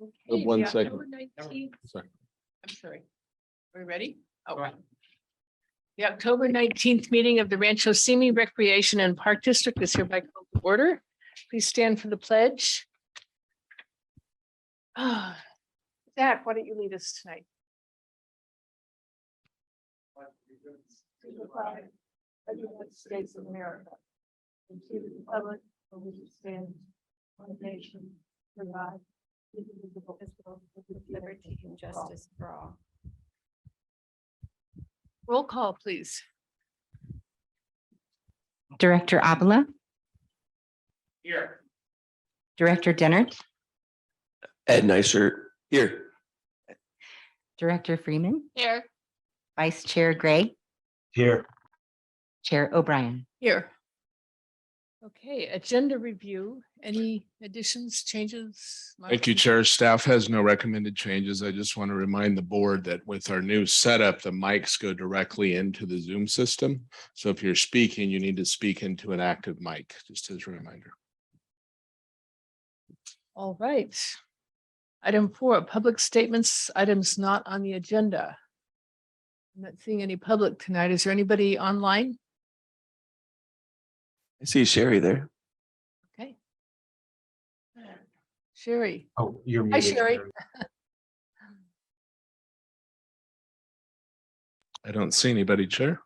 Okay, One the second. October 19th. Sorry. I'm sorry. Are we ready? Oh, right. The October 19th meeting of the Rancho Simi Recreation and Park District is hereby called to order. Please stand for the pledge. Zach, why don't you lead us tonight? To the flag of the United States of America, and to the republic for which it stands, one nation, under God, indivisible, with liberty and justice for all. Roll call, please. Director Abela, Here. Director Dennert, Ed Nicer here. Director Freeman, Here. Vice Chair Gray, Here. Chair O'Brien. Here. Okay, agenda review. Any additions, changes? Thank you, Chair. Staff has no recommended changes. I just want to remind the board that with our new setup, the mics go directly into the Zoom system. So if you're speaking, you need to speak into an active mic, just as a reminder. All right. Item 4, public statements, items not on the agenda. I'm not seeing any public tonight. Is there anybody online? I see Sherry there. Okay. Sherry. Oh, you're Hi, Sherry. I don't see anybody, Chair.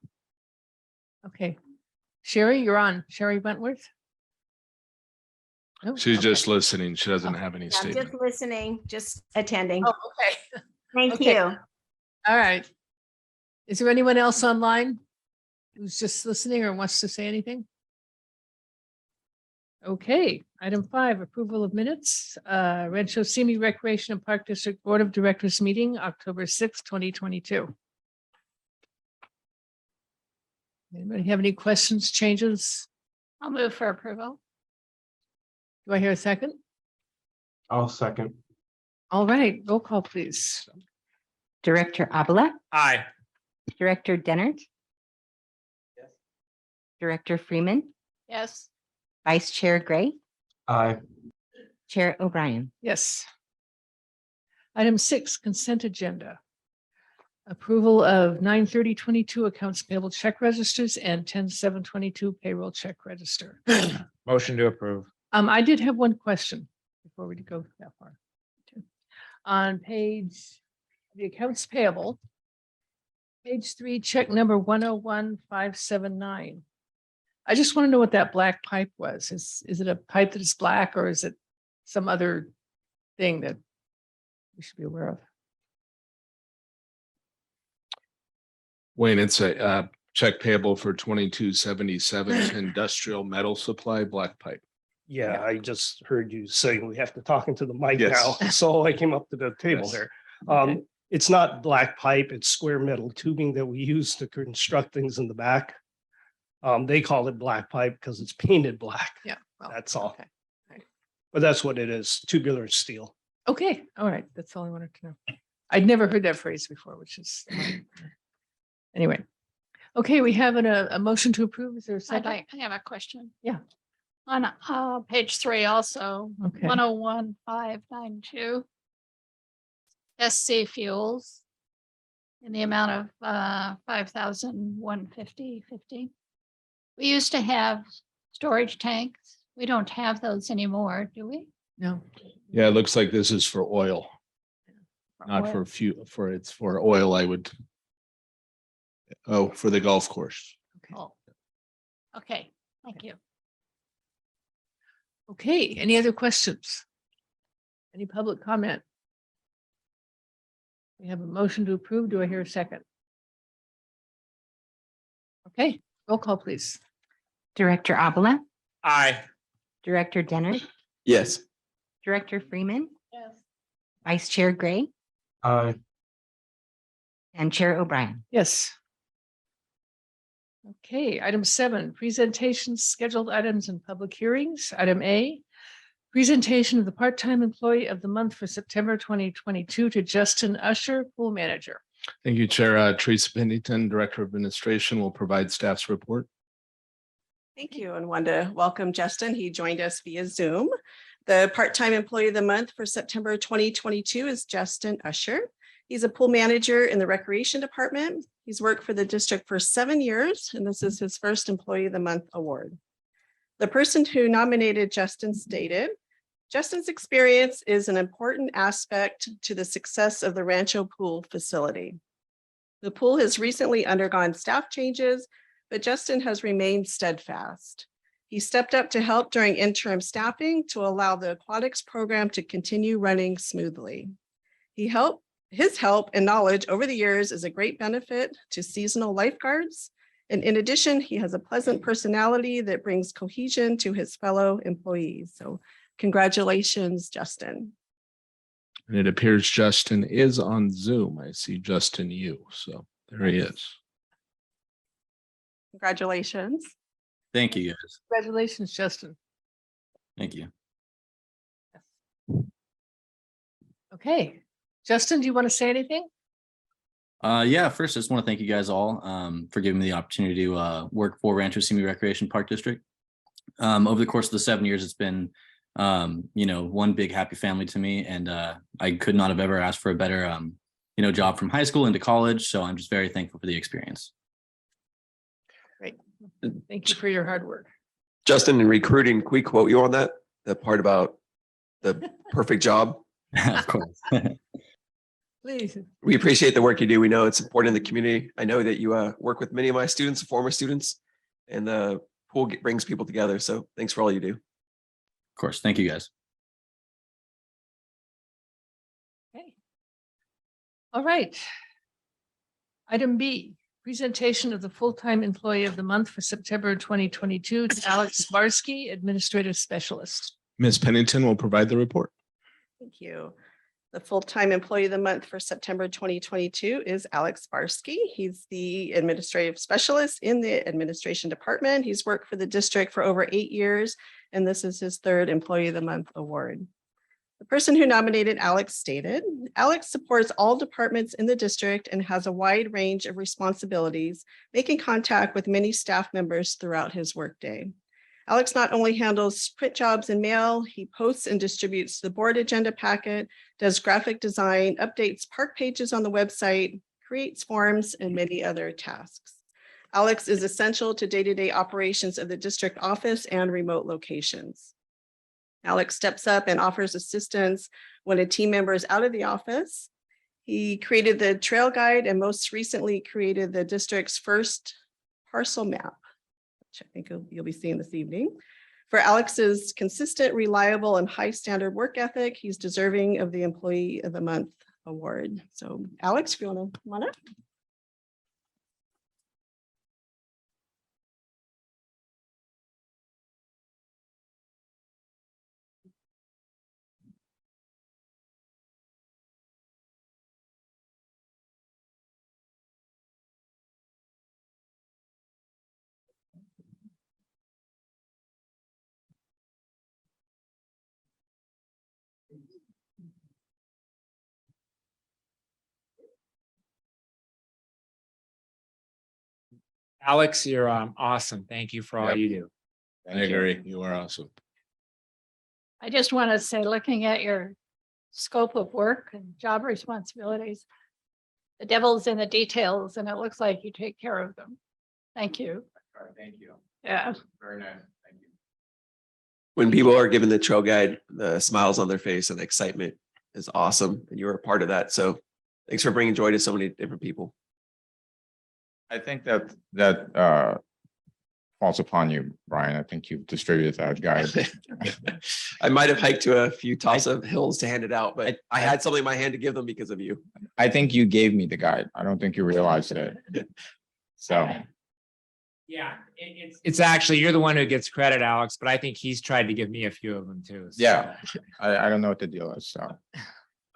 Okay. Sherry, you're on. Sherry Wentworth? No? She's Okay. just listening. She doesn't have any I'm statement. just listening, just attending. Oh, okay. Thank okay. you. All right. Is there anyone else online who's just listening or wants to say anything? Okay, item 5, approval of minutes, Rancho Simi Recreation and Park District Board of Directors meeting, October 6, 2022. Anybody have any questions, changes? I'll move for approval. Do I hear a second? I'll second. All right, roll call, please. Director Abela, Aye. Director Dennert. Yes. Director Freeman, Yes, Vice Chair Gray, Aye. Chair O'Brien. Yes. Item 6, consent agenda. Approval of 9/30/22 accounts payable check registers and 10/7/22 payroll check register. Motion to approve. I did have one question before we go that far. On page, the accounts payable, page 3, check number 101579. I just want to know what that black pipe was. Is it a pipe that is black or is it some other thing that we should be aware of? Wayne, it's a check payable for 2277 industrial metal supply black pipe. Yeah, I just heard you saying we have to talk into the mic Yes. now, so I came up to the table Yes. here. Okay. It's not black pipe, it's square metal tubing that we use to construct things in the back. They call it black pipe because it's painted black, Yeah. well, that's all. Okay. But that's what it is, tubular steel. Okay, all right. That's all I wanted to know. I'd never heard that phrase before, which is anyway. Okay, we have a motion to approve. Is there a second? I have a question. Yeah. On page 3 also, Okay. 101592. SC Fuels in the amount of 5,150.50. We used to have storage tanks. We don't have those anymore, do we? No. Yeah, it looks like this is for oil, not oil? for fuel, it's for oil, I would. Oh, for the golf course. Oh. Okay, thank you. Okay, any other questions? Any public comment? We have a motion to approve. Do I hear a second? Okay, roll call, please. Director Abela, Aye. Director Dennert, Yes. Director Freeman, Yes. Vice Chair Gray, Aye. and Chair O'Brien. Yes. Okay, item 7, presentations, scheduled items and public hearings. Item A, presentation of the part-time employee of the month for September 2022 to Justin Usher, pool manager. Thank you, Chair. Teresa Pennington, Director of Administration, will provide staff's report. Thank you, and wanted to welcome Justin. He joined us via Zoom. The part-time employee of the month for September 2022 is Justin Usher. He's a pool manager in the recreation department. He's worked for the district for 7 years, and this is his first employee of the month award. The person who nominated Justin stated, Justin's experience is an important aspect to the success of the Rancho Pool facility. The pool has recently undergone staff changes, but Justin has remained steadfast. He stepped up to help during interim staffing to allow the aquatics program to continue running smoothly. His help and knowledge over the years is a great benefit to seasonal lifeguards. And in addition, he has a pleasant personality that brings cohesion to his fellow employees. So congratulations, Justin. And it appears Justin is on Zoom. I see Justin Yu, so there he is. Congratulations. Thank you, guys. Congratulations, Justin. Thank you. Okay, Justin, do you want to say anything? Yeah, first, I just want to thank you guys all for giving me the opportunity to work for Rancho Simi Recreation Park District. Over the course of the 7 years, it's been, one big happy family to me, and I could not have ever asked for a better, job from high school into college. So I'm just very thankful for the experience. Great. Thank you for your hard work. Justin, in recruiting, can we quote you on that? The part about the perfect job. Of course. Please. We appreciate the work you do. We know it's important in the community. I know that you work with many of my students, former students, and the pool brings people together. So thanks for all you do. Of course. Thank you, guys. Okay. All right. Item B, presentation of the full-time employee of the month for September 2022 to Alex Barsky, Administrative Specialist. Ms. Pennington will provide the report. Thank you. The full-time employee of the month for September 2022 is Alex Barsky. He's the administrative specialist in the administration department. He's worked for the district for over 8 years, and this is his third employee of the month award. The person who nominated Alex stated, Alex supports all departments in the district and has a wide range of responsibilities, making contact with many staff members throughout his workday. Alex not only handles print jobs and mail, he posts and distributes the board agenda packet, does graphic design, updates park pages on the website, creates forms, and many other tasks. Alex is essential to day-to-day operations of the district office and remote locations. Alex steps up and offers assistance when a team member is out of the office. He created the trail guide and most recently created the district's first parcel map, which I think you'll be seeing this evening. For Alex's consistent, reliable, and high standard work ethic, he's deserving of the Employee of the Month award. So Alex, if you want to come on up. Alex, you're awesome. Thank you for all Yep. you do. I agree. You are awesome. I just want to say, looking at your scope of work and job responsibilities, the devil's in the details, and it looks like you take care of them. Thank you. Thank you. Yeah. Very nice. Thank you. When people are given the trail guide, the smiles on their face and the excitement is awesome. And you're a part of that. So thanks for bringing joy to so many different people. I think that falls upon you, Brian. I think you've distributed that guide. I might have hiked to a few tops of hills to hand it out, but I had something in my hand to give them because of you. I think you gave me the guide. I don't think you realized it. So Yeah, it's actually, you're the one who gets credit, Alex, but I think he's tried to give me a few of them too. So. yeah, I don't know what the deal is. So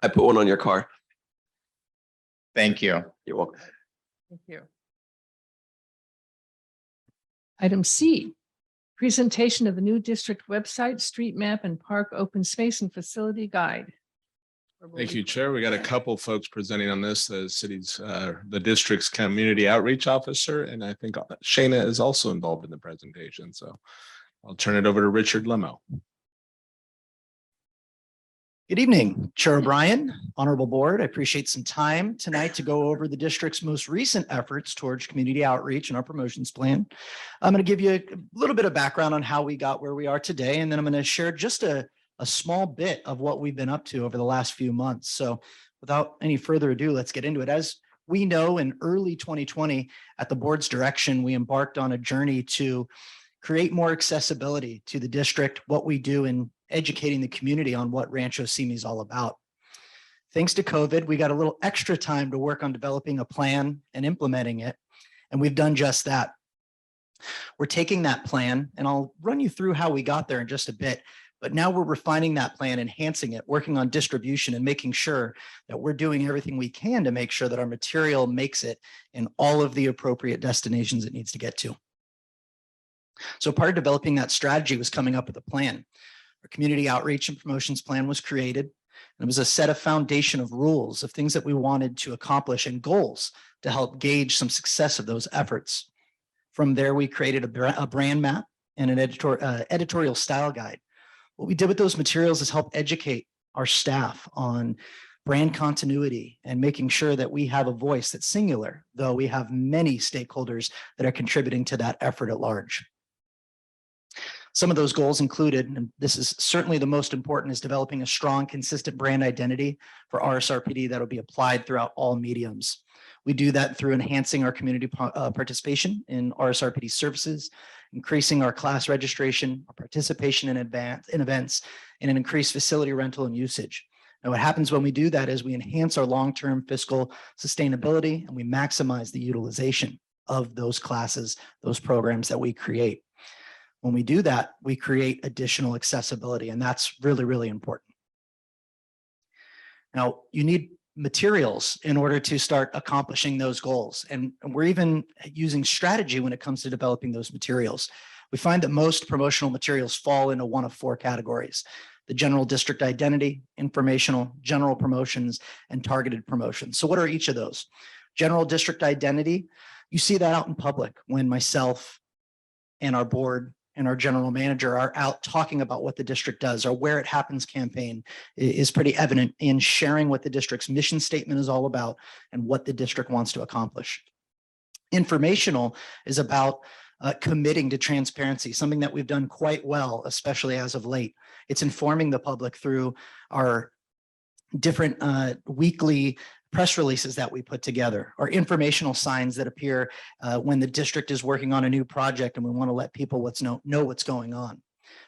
I put one on your car. thank you. You're welcome. Thank you. Item C, presentation of the new district website, street map, and park open space and facility guide. Thank you, Chair. We got a couple folks presenting on this, the city's, the district's community outreach officer, and I think Shayna is also involved in the presentation. So I'll turn it over to Richard Lemo. Good evening, Chair O'Brien, Honorable Board. I appreciate some time tonight to go over the district's most recent efforts towards community outreach and our promotions plan. I'm going to give you a little bit of background on how we got where we are today, and then I'm going to share just a small bit of what we've been up to over the last few months. So without any further ado, let's get into it. As we know, in early 2020, at the board's direction, we embarked on a journey to create more accessibility to the district, what we do in educating the community on what Rancho Simi is all about. Thanks to COVID, we got a little extra time to work on developing a plan and implementing it, and we've done just that. We're taking that plan, and I'll run you through how we got there in just a bit, but now we're refining that plan, enhancing it, working on distribution, and making sure that we're doing everything we can to make sure that our material makes it in all of the appropriate destinations it needs to get to. So part of developing that strategy was coming up with a plan. Our community outreach and promotions plan was created. And it was a set of foundation of rules of things that we wanted to accomplish and goals to help gauge some success of those efforts. From there, we created a brand map and an editorial style guide. What we did with those materials is help educate our staff on brand continuity and making sure that we have a voice that's singular, though we have many stakeholders that are contributing to that effort at large. Some of those goals included, and this is certainly the most important, is developing a strong, consistent brand identity for RSRPD that will be applied throughout all mediums. We do that through enhancing our community participation in RSRPD services, increasing our class registration, our participation in events, and an increased facility rental and usage. Now, what happens when we do that is we enhance our long-term fiscal sustainability and we maximize the utilization of those classes, those programs that we create. When we do that, we create additional accessibility, and that's really, really important. Now, you need materials in order to start accomplishing those goals, and we're even using strategy when it comes to developing those materials. We find that most promotional materials fall into one of four categories: the general district identity, informational, general promotions, and targeted promotions. So what are each of those? General district identity, you see that out in public when myself and our board and our general manager are out talking about what the district does. Our Where It Happens campaign is pretty evident in sharing what the district's mission statement is all about and what the district wants to accomplish. Informational is about committing to transparency, something that we've done quite well, especially as of late. It's informing the public through our different weekly press releases that we put together, or informational signs that appear when the district is working on a new project and we want to let people know what's going on.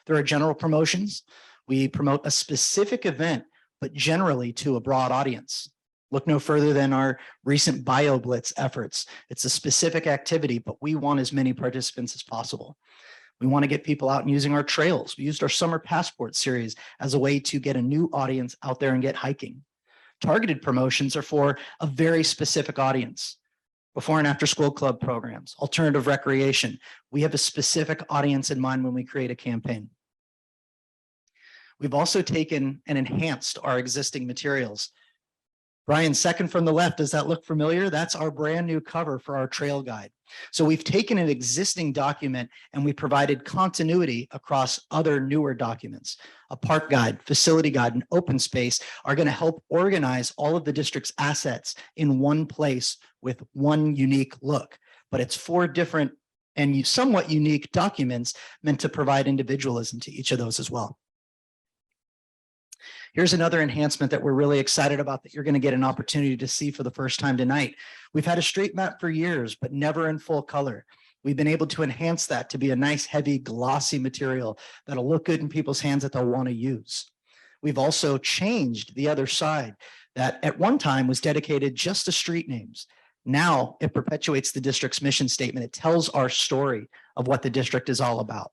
There are general promotions. We promote a specific event, but generally to a broad audience. Look no further than our recent BioBlitz efforts. It's a specific activity, but we want as many participants as possible. We want to get people out and using our trails. We used our Summer Passport series as a way to get a new audience out there and get hiking. Targeted promotions are for a very specific audience. Before and after school club programs, alternative recreation. We have a specific audience in mind when we create a campaign. We've also taken and enhanced our existing materials. Brian, second from the left, does that look familiar? That's our brand new cover for our trail guide. So we've taken an existing document and we provided continuity across other newer documents. A park guide, facility guide, and open space are going to help organize all of the district's assets in one place with one unique look. But it's four different and somewhat unique documents meant to provide individualism to each of those as well. Here's another enhancement that we're really excited about that you're going to get an opportunity to see for the first time tonight. We've had a street map for years, but never in full color. We've been able to enhance that to be a nice, heavy, glossy material that'll look good in people's hands that they'll want to use. We've also changed the other side that at one time was dedicated just to street names. Now it perpetuates the district's mission statement. It tells our story of what the district is all about.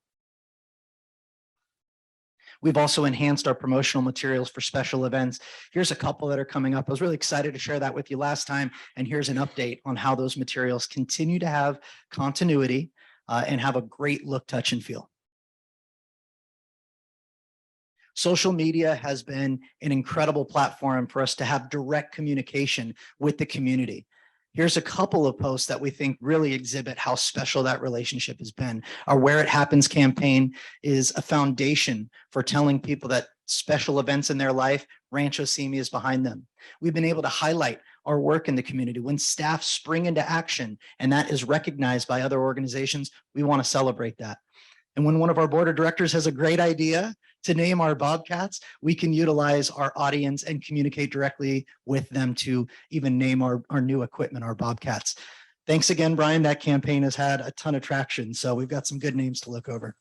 We've also enhanced our promotional materials for special events. Here's a couple that are coming up. I was really excited to share that with you last time. And here's an update on how those materials continue to have continuity and have a great look, touch, and feel. Social media has been an incredible platform for us to have direct communication with the community. Here's a couple of posts that we think really exhibit how special that relationship has been. Our Where It Happens campaign is a foundation for telling people that special events in their life Rancho Simi is behind them. We've been able to highlight our work in the community. When staff spring into action and that is recognized by other organizations, we want to celebrate that. And when one of our board of directors has a great idea to name our Bobcats, we can utilize our audience and communicate directly with them to even name our new equipment, our Bobcats. Thanks again, Brian. That campaign has had a ton of traction. So we've got some good names to look over.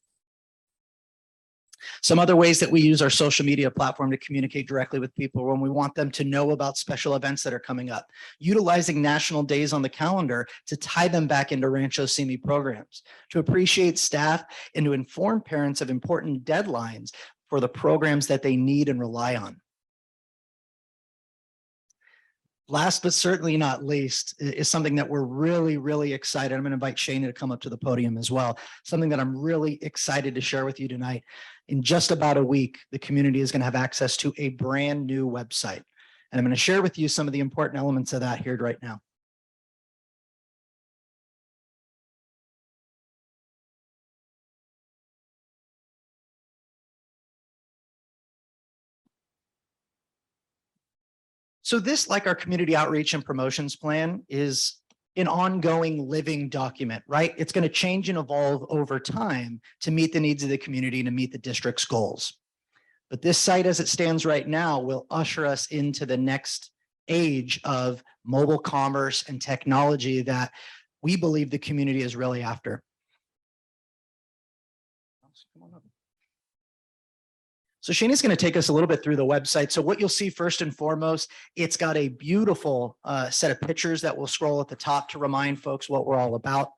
Some other ways that we use our social media platform to communicate directly with people when we want them to know about special events that are coming up, utilizing national days on the calendar to tie them back into Rancho Simi programs, to appreciate staff and to inform parents of important deadlines for the programs that they need and rely on. Last but certainly not least is something that we're really excited. I'm going to invite Shana to come up to the podium as well. Something that I'm really excited to share with you tonight. In just about a week, the community is going to have access to a brand new website. And I'm going to share with you some of the important elements of that here right now. So this, like our community outreach and promotions plan, is an ongoing living document, right? It's going to change and evolve over time to meet the needs of the community and to meet the district's goals. But this site as it stands right now will usher us into the next age of mobile commerce and technology that we believe the community is really after. So Shana's going to take us a little bit through the website. So what you'll see first and foremost, it's got a beautiful set of pictures that will scroll at the top to remind folks what we're all about.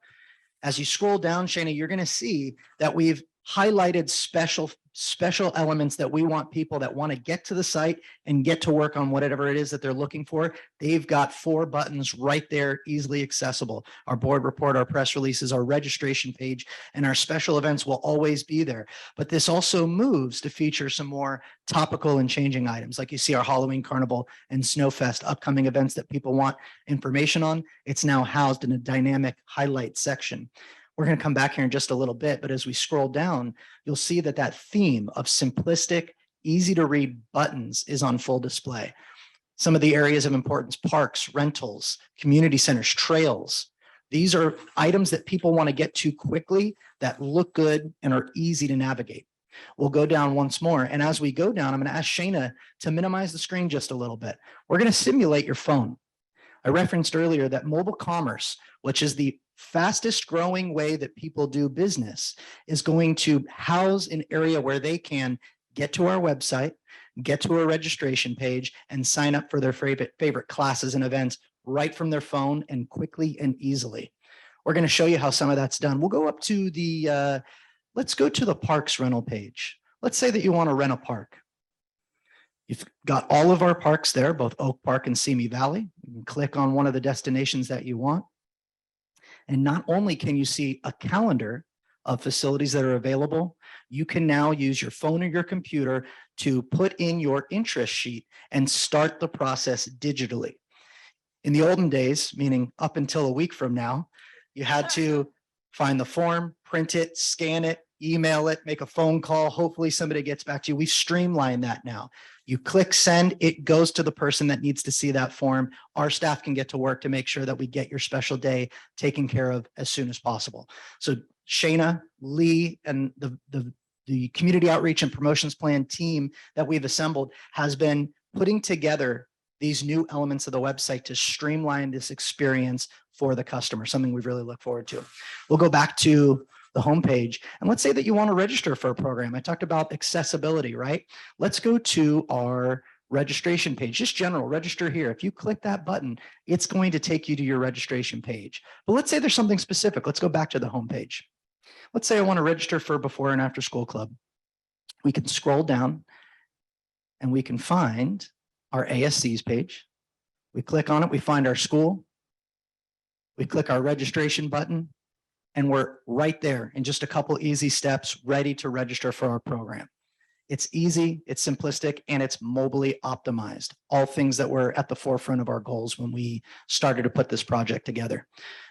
As you scroll down, Shana, you're going to see that we've highlighted special elements that we want people that want to get to the site and get to work on whatever it is that they're looking for. They've got 4 buttons right there, easily accessible. Our board report, our press releases, our registration page, and our special events will always be there. But this also moves to feature some more topical and changing items. Like you see our Halloween Carnival and Snowfest, upcoming events that people want information on. It's now housed in a dynamic highlight section. We're going to come back here in just a little bit, but as we scroll down, you'll see that that theme of simplistic, easy to read buttons is on full display. Some of the areas of importance: parks, rentals, community centers, trails. These are items that people want to get to quickly, that look good and are easy to navigate. We'll go down once more. And as we go down, I'm going to ask Shana to minimize the screen just a little bit. We're going to simulate your phone. I referenced earlier that mobile commerce, which is the fastest growing way that people do business, is going to house an area where they can get to our website, get to a registration page, and sign up for their favorite classes and events right from their phone and quickly and easily. We're going to show you how some of that's done. We'll go up to the, let's go to the parks rental page. Let's say that you want to rent a park. You've got all of our parks there, both Oak Park and Simi Valley. You can click on one of the destinations that you want. And not only can you see a calendar of facilities that are available, you can now use your phone or your computer to put in your interest sheet and start the process digitally. In the olden days, meaning up until a week from now, you had to find the form, print it, scan it, email it, make a phone call. Hopefully somebody gets back to you. We've streamlined that now. You click send, it goes to the person that needs to see that form. Our staff can get to work to make sure that we get your special day taken care of as soon as possible. So Shana, Lee, and the community outreach and promotions plan team that we've assembled has been putting together these new elements of the website to streamline this experience for the customer, something we really look forward to. We'll go back to the homepage. And let's say that you want to register for a program. I talked about accessibility, right? Let's go to our registration page, just general register here. If you click that button, it's going to take you to your registration page. But let's say there's something specific. Let's go back to the homepage. Let's say I want to register for a before and after school club. We can scroll down and we can find our ASCs page. We click on it, we find our school. We click our registration button, and we're right there in just a couple easy steps, ready to register for our program. It's easy, it's simplistic, and it's mobily optimized. All things that were at the forefront of our goals when we started to put this project together.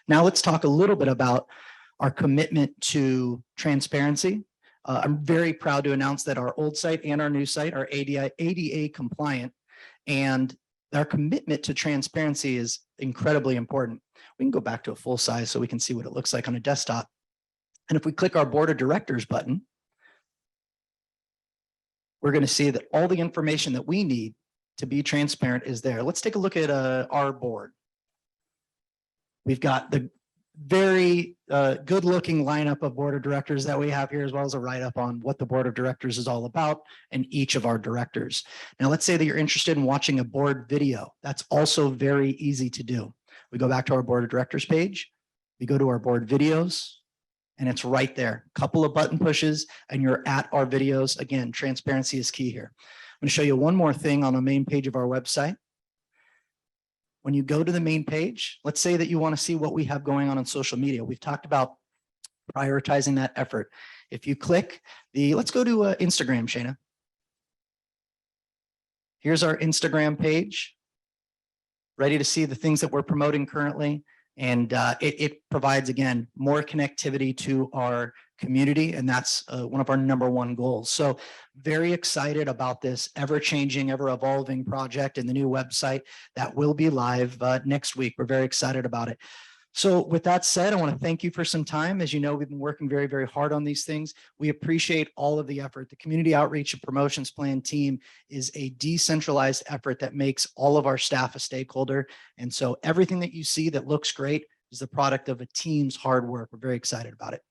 Now let's talk a little bit about our commitment to transparency, I'm very proud to announce that our old site and our new site are ADA compliant, and our commitment to transparency is incredibly important. We can go back to a full size so we can see what it looks like on a desktop. And if we click our board of directors button, we're going to see that all the information that we need to be transparent is there. Let's take a look at our board. We've got the very good looking lineup of board of directors that we have here, as well as a write up on what the board of directors is all about and each of our directors. Now, let's say that you're interested in watching a board video. That's also very easy to do. We go back to our board of directors page. We go to our board videos, and it's right there. Couple of button pushes and you're at our videos. Again, transparency is key here. I'm going to show you one more thing on the main page of our website. When you go to the main page, let's say that you want to see what we have going on social media. We've talked about prioritizing that effort. If you click let's go to Instagram, Shayna. Here's our Instagram page. Ready to see the things that we're promoting currently. And it provides, again, more connectivity to our community. And that's one of our #1 goals. So very excited about this ever-changing, ever-evolving project and the new website that will be live next week. We're very excited about it. So with that said, I want to thank you for some time. As you know, we've been working very, very hard on these things. We appreciate all of the effort. The Community Outreach and Promotions Plan team is a decentralized effort that makes all of our staff a stakeholder. And so everything that you see that looks great is the product of a team's hard work. We're very excited about it.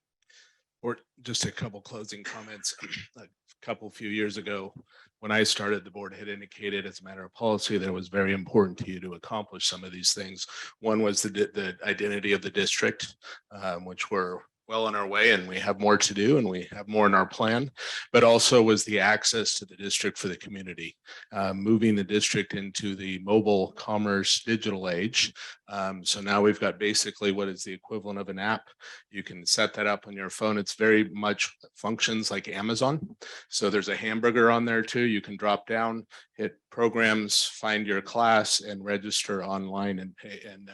Or just a couple closing comments. A few years ago, when I started, the board had indicated as a matter of policy that it was very important to you to accomplish some of these things. One was the identity of the district, which we're well on our way, and we have more to do, and we have more in our plan, but also was the access to the district for the community, moving the district into the mobile commerce digital age. So now we've got basically what is the equivalent of an app. You can set that up on your phone. It's very much functions like Amazon. So there's a hamburger on there too. You can drop down, hit programs, find your class, and register online and pay and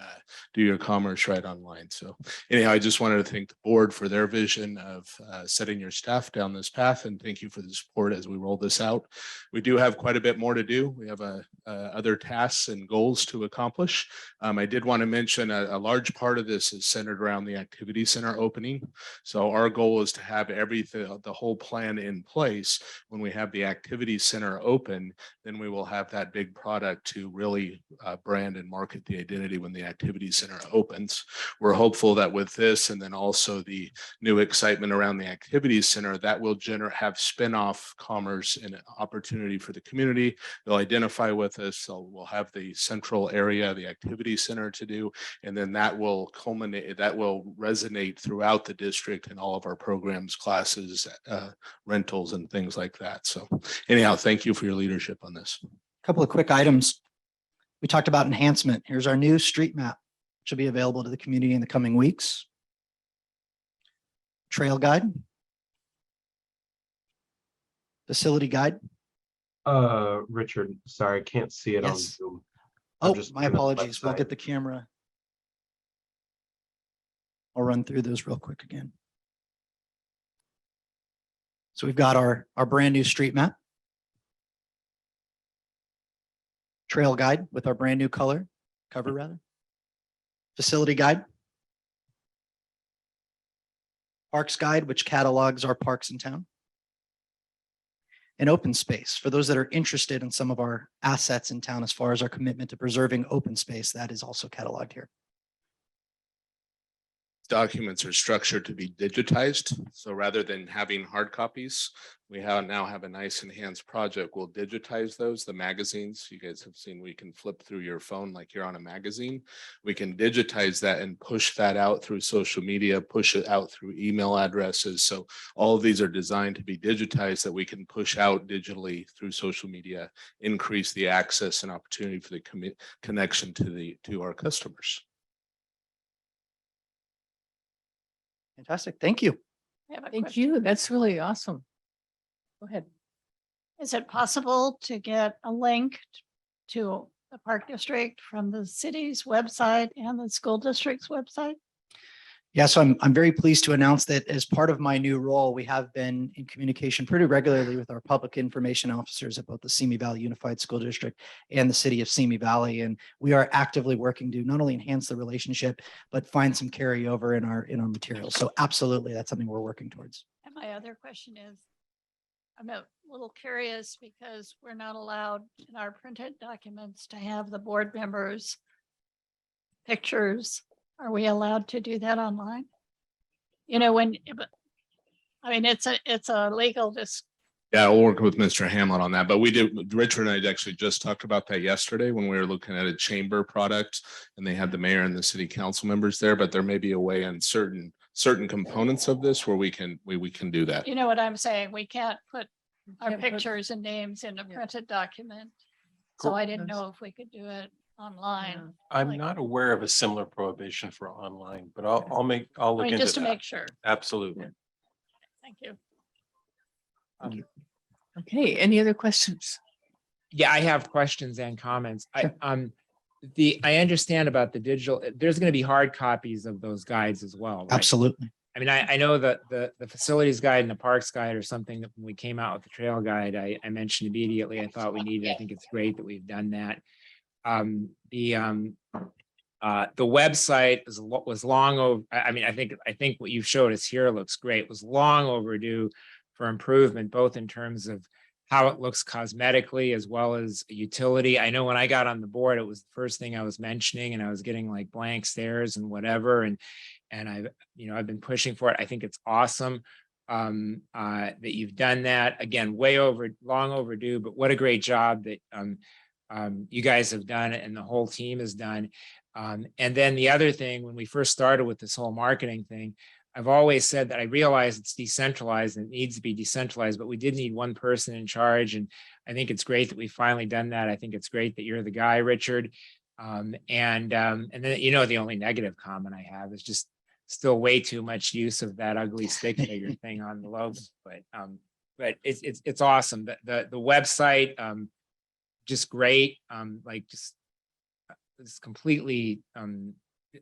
do your commerce right online. So anyhow, I just wanted to thank the board for their vision of setting your staff down this path, and thank you for the support as we roll this out. We do have quite a bit more to do. We have other tasks and goals to accomplish. I did want to mention a large part of this is centered around the activity center opening. So our goal is to have everything, the whole plan in place. When we have the activity center open, then we will have that big product to really brand and market the identity when the activity center opens. We're hopeful that with this, and then also the new excitement around the activity center, that will have spin-off commerce and opportunity for the community. They'll identify with us. So we'll have the central area, the activity center to do, and then that will culminate, that will resonate throughout the district and all of our programs, classes, rentals, and things like that. So anyhow, thank you for your leadership on this. A couple of quick items. We talked about enhancement. Here's our new street map, which will be available to the community in the coming weeks. Trail guide. Facility guide. Richard, sorry, I can't see it on Yes. Zoom. Oh, just my looking at the apologies. We'll website. get the camera. I'll run through those real quick again. So we've got our brand new street map. Trail guide with our brand new cover rather. Facility guide. Parks guide, which catalogs our parks in town. And open space. For those that are interested in some of our assets in town, as far as our commitment to preserving open space, that is also cataloged here. Documents are structured to be digitized. So rather than having hard copies, we now have a nice enhanced project. We'll digitize those, the magazines. You guys have seen we can flip through your phone like you're on a magazine. We can digitize that and push that out through social media, push it out through email addresses. So all of these are designed to be digitized that we can push out digitally through social media, increase the access and opportunity for the connection to our customers. Fantastic. Thank you. I have a Thank question. you. That's really awesome. Go ahead. Is it possible to get a link to the park district from the city's website and the school district's website? Yeah, so I'm very pleased to announce that as part of my new role, we have been in communication pretty regularly with our public information officers about the Simi Valley Unified School District and the city of Simi Valley. And we are actively working to not only enhance the relationship, but find some carryover in our materials. So absolutely, that's something we're working towards. And my other question is, I'm a little curious because we're not allowed in our printed documents to have the board members' pictures. Are we allowed to do that online? You know, I mean, it's a legal Yeah, I'll work with Mr. Hamlin on that, but Richard and I actually just talked about that yesterday when we were looking at a chamber product and they had the mayor and the city council members there, but there may be a way in certain components of this where we can do that. You know what I'm saying? We can't put our Can't put- pictures and names in a Yeah. printed document. So I didn't know if we could do it online. I'm Like- not aware of a similar prohibition for online, but I'll I look mean, into just to that. make sure. Absolutely. Thank you. Okay, any other questions? Yeah, I have questions and comments. Sure. I understand about the digital, there's going to be hard copies of those guides as well, right? Absolutely. I mean, I know that the facilities guide and the parks guide are something that when we came out with the trail guide, I mentioned immediately, I thought we needed, I think it's great that we've done that. The website was long over, I mean, I think what you've showed us here looks great, it was long overdue for improvement, both in terms of how it looks cosmetically as well as utility. I know when I got on the board, it was the first thing I was mentioning and I was getting like blank stares and whatever. And I've been pushing for it. I think it's awesome that you've done that. Again, long overdue, but what a great job that you guys have done and the whole team has done. And then the other thing, when we first started with this whole marketing thing, I've always said that I realize it's decentralized and it needs to be decentralized, but we did need one person in charge. And I think it's great that we've finally done that. I think it's great that you're the guy, Richard. And then, the only negative comment I have is just still way too much use of that ugly stick figure thing on the logo. But it's awesome. The website, just great. It's completely,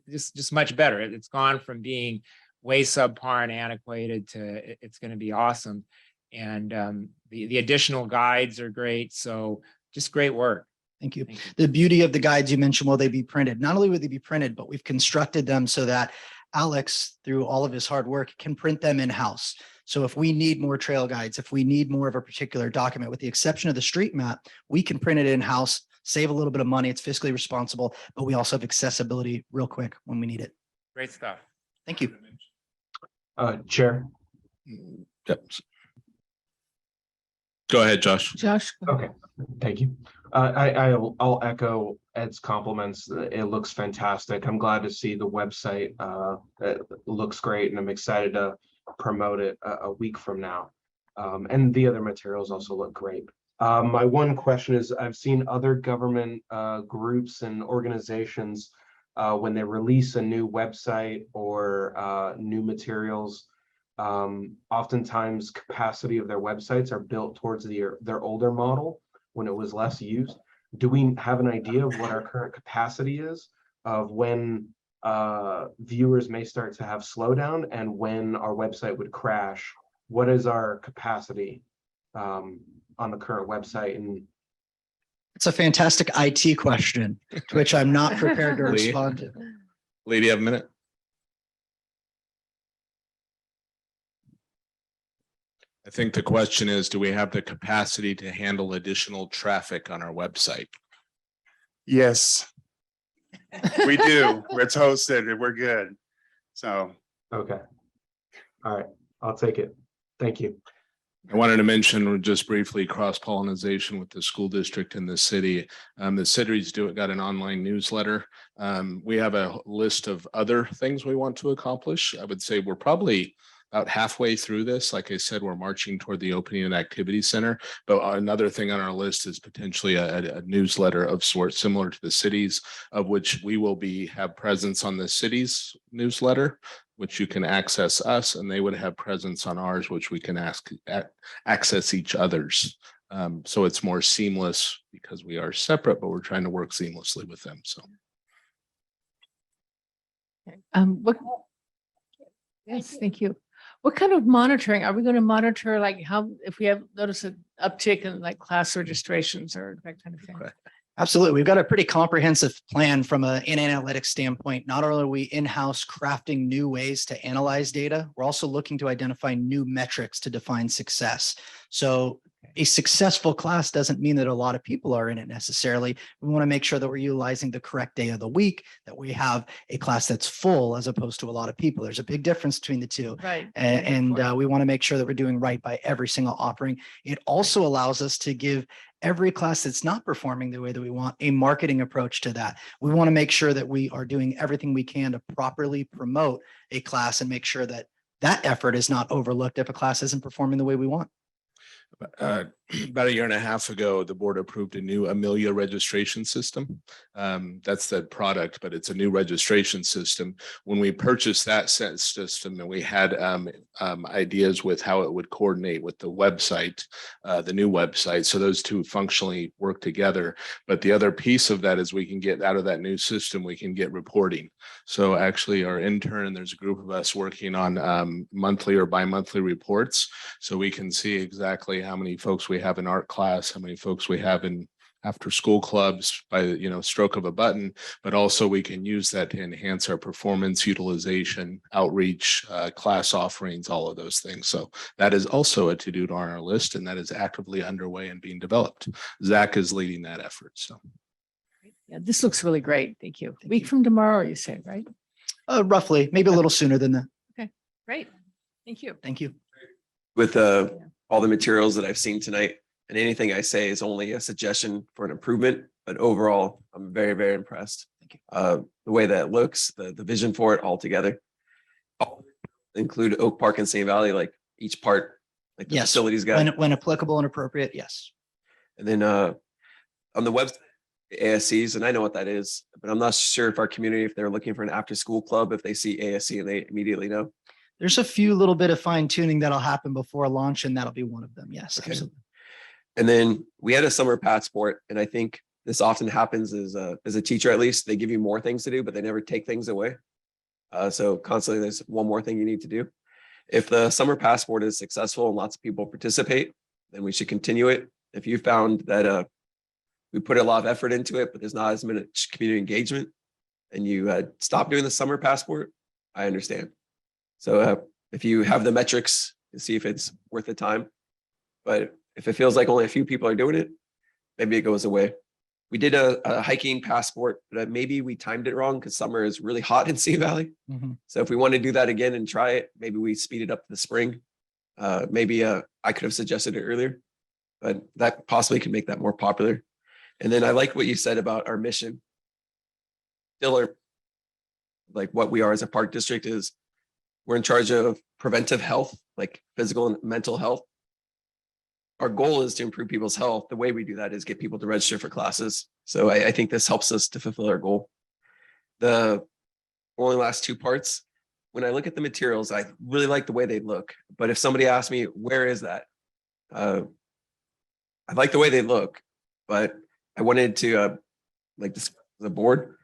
just much better. It's gone from being way subpar and antiquated to it's going to be awesome. And the additional guides are great. So just great work. Thank you. Thank you. The beauty of the guides you mentioned, will they be printed? Not only will they be printed, but we've constructed them so that Alex, through all of his hard work, can print them in-house. So if we need more trail guides, if we need more of a particular document, with the exception of the street map, we can print it in-house, save a little bit of money. It's fiscally responsible, but we also have accessibility real quick when we need it. Great stuff. Thank you. Chair. Yep. Go ahead, Josh. Josh? go ahead. Okay, thank you. I'll echo Ed's compliments. It looks fantastic. I'm glad to see the website. It looks great, and I'm excited to promote it a week from now. And the other materials also look great. My one question is, I've seen other government groups and organizations when they release a new website or new materials, oftentimes capacity of their websites are built towards their older model when it was less used. Do we have an idea of what our current capacity is of when viewers may start to have slowdown and when our website would crash? What is our capacity on the current website? And It's a fantastic IT question, to which I'm not prepared to Lee? respond to. Lady, have a minute? I think the question is, do we have the capacity to handle additional traffic on our website? Yes, we do. It's hosted and we're good. So. okay. All right, I'll take it. Thank you. I wanted to mention just briefly cross-pollination with the school district and the city. The city's got an online newsletter. We have a list of other things we want to accomplish. I would say we're probably about halfway through this. Like I said, we're marching toward the opening of the activity center. But another thing on our list is potentially a newsletter of sorts similar to the city's, of which we will have presence on the city's newsletter, which you can access us, and they would have presence on ours, which we can access each other's. So it's more seamless because we are separate, but we're trying to work seamlessly with them. So. Yes, thank you. What kind of monitoring? Are we going to monitor like how, if we have noticed an uptick in like class registrations or that kind of thing? Absolutely. We've got a pretty comprehensive plan from an analytics standpoint. Not only are we in-house crafting new ways to analyze data, we're also looking to identify new metrics to define success. So a successful class doesn't mean that a lot of people are in it necessarily. We want to make sure that we're utilizing the correct day of the week, that we have a class that's full as opposed to a lot of people. There's a big difference between the two. Right. And we want to make sure that we're doing right by every single offering. It also allows us to give every class that's not performing the way that we want a marketing approach to that. We want to make sure that we are doing everything we can to properly promote a class and make sure that that effort is not overlooked if a class isn't performing the way we want. About a year and a half ago, the board approved a new Amelia registration system. That's the product, but it's a new registration system. When we purchased that system, and we had ideas with how it would coordinate with the website, the new website. So those two functionally work together. But the other piece of that is we can get out of that new system, we can get reporting. So actually our intern, there's a group of us working on monthly or bi-monthly reports. So we can see exactly how many folks we have in art class, how many folks we have in after school clubs by, stroke of a button, but also we can use that to enhance our performance, utilization, outreach, class offerings, all of those things. So that is also a to-do on our list, and that is actively underway and being developed. Zach is leading that effort. So. Yeah, this looks really great. Thank you. Week from tomorrow, you say, right? Roughly, maybe a little sooner than that. Okay, great. Thank you. Thank you. With all the materials that I've seen tonight, and anything I say is only a suggestion for an improvement, but overall, I'm very, very impressed. Thank you. The way that it looks, the vision for it all together. Include Oak Park and St. Valley, like each part, like the Yes, facilities guy. when applicable and appropriate, yes. And then on the website, ASCs, and I know what that is, but I'm not sure if our community, if they're looking for an after school club, if they see ASC and they immediately know. There's a few little bit of fine tuning that'll happen before launch, and that'll be one of them. Yes, Okay. absolutely. And then we had a summer passport, and I think this often happens as a teacher, at least they give you more things to do, but they never take things away. So constantly there's one more thing you need to do. If the summer passport is successful and lots of people participate, then we should continue it. If you found that we put a lot of effort into it, but there's not as much community engagement, and you stop doing the summer passport, I understand. So if you have the metrics to see if it's worth the time, but if it feels like only a few people are doing it, maybe it goes away. We did a hiking passport, but maybe we timed it wrong because summer is really hot in Sea Valley. Mhm. So if we want to do that again and try it, maybe we speed it up to the spring. Maybe I could have suggested it earlier, but that possibly could make that more popular. And then I like what you said about our mission. Still, like what we are as a park district is we're in charge of preventive health, like physical and mental health. Our goal is to improve people's health. The way we do that is get people to register for classes. So I think this helps us to fulfill our goal. The only last two parts, when I look at the materials, I really like the way they look. But if somebody asks me, where is that? I like the way they look, but I wanted to like this, the board.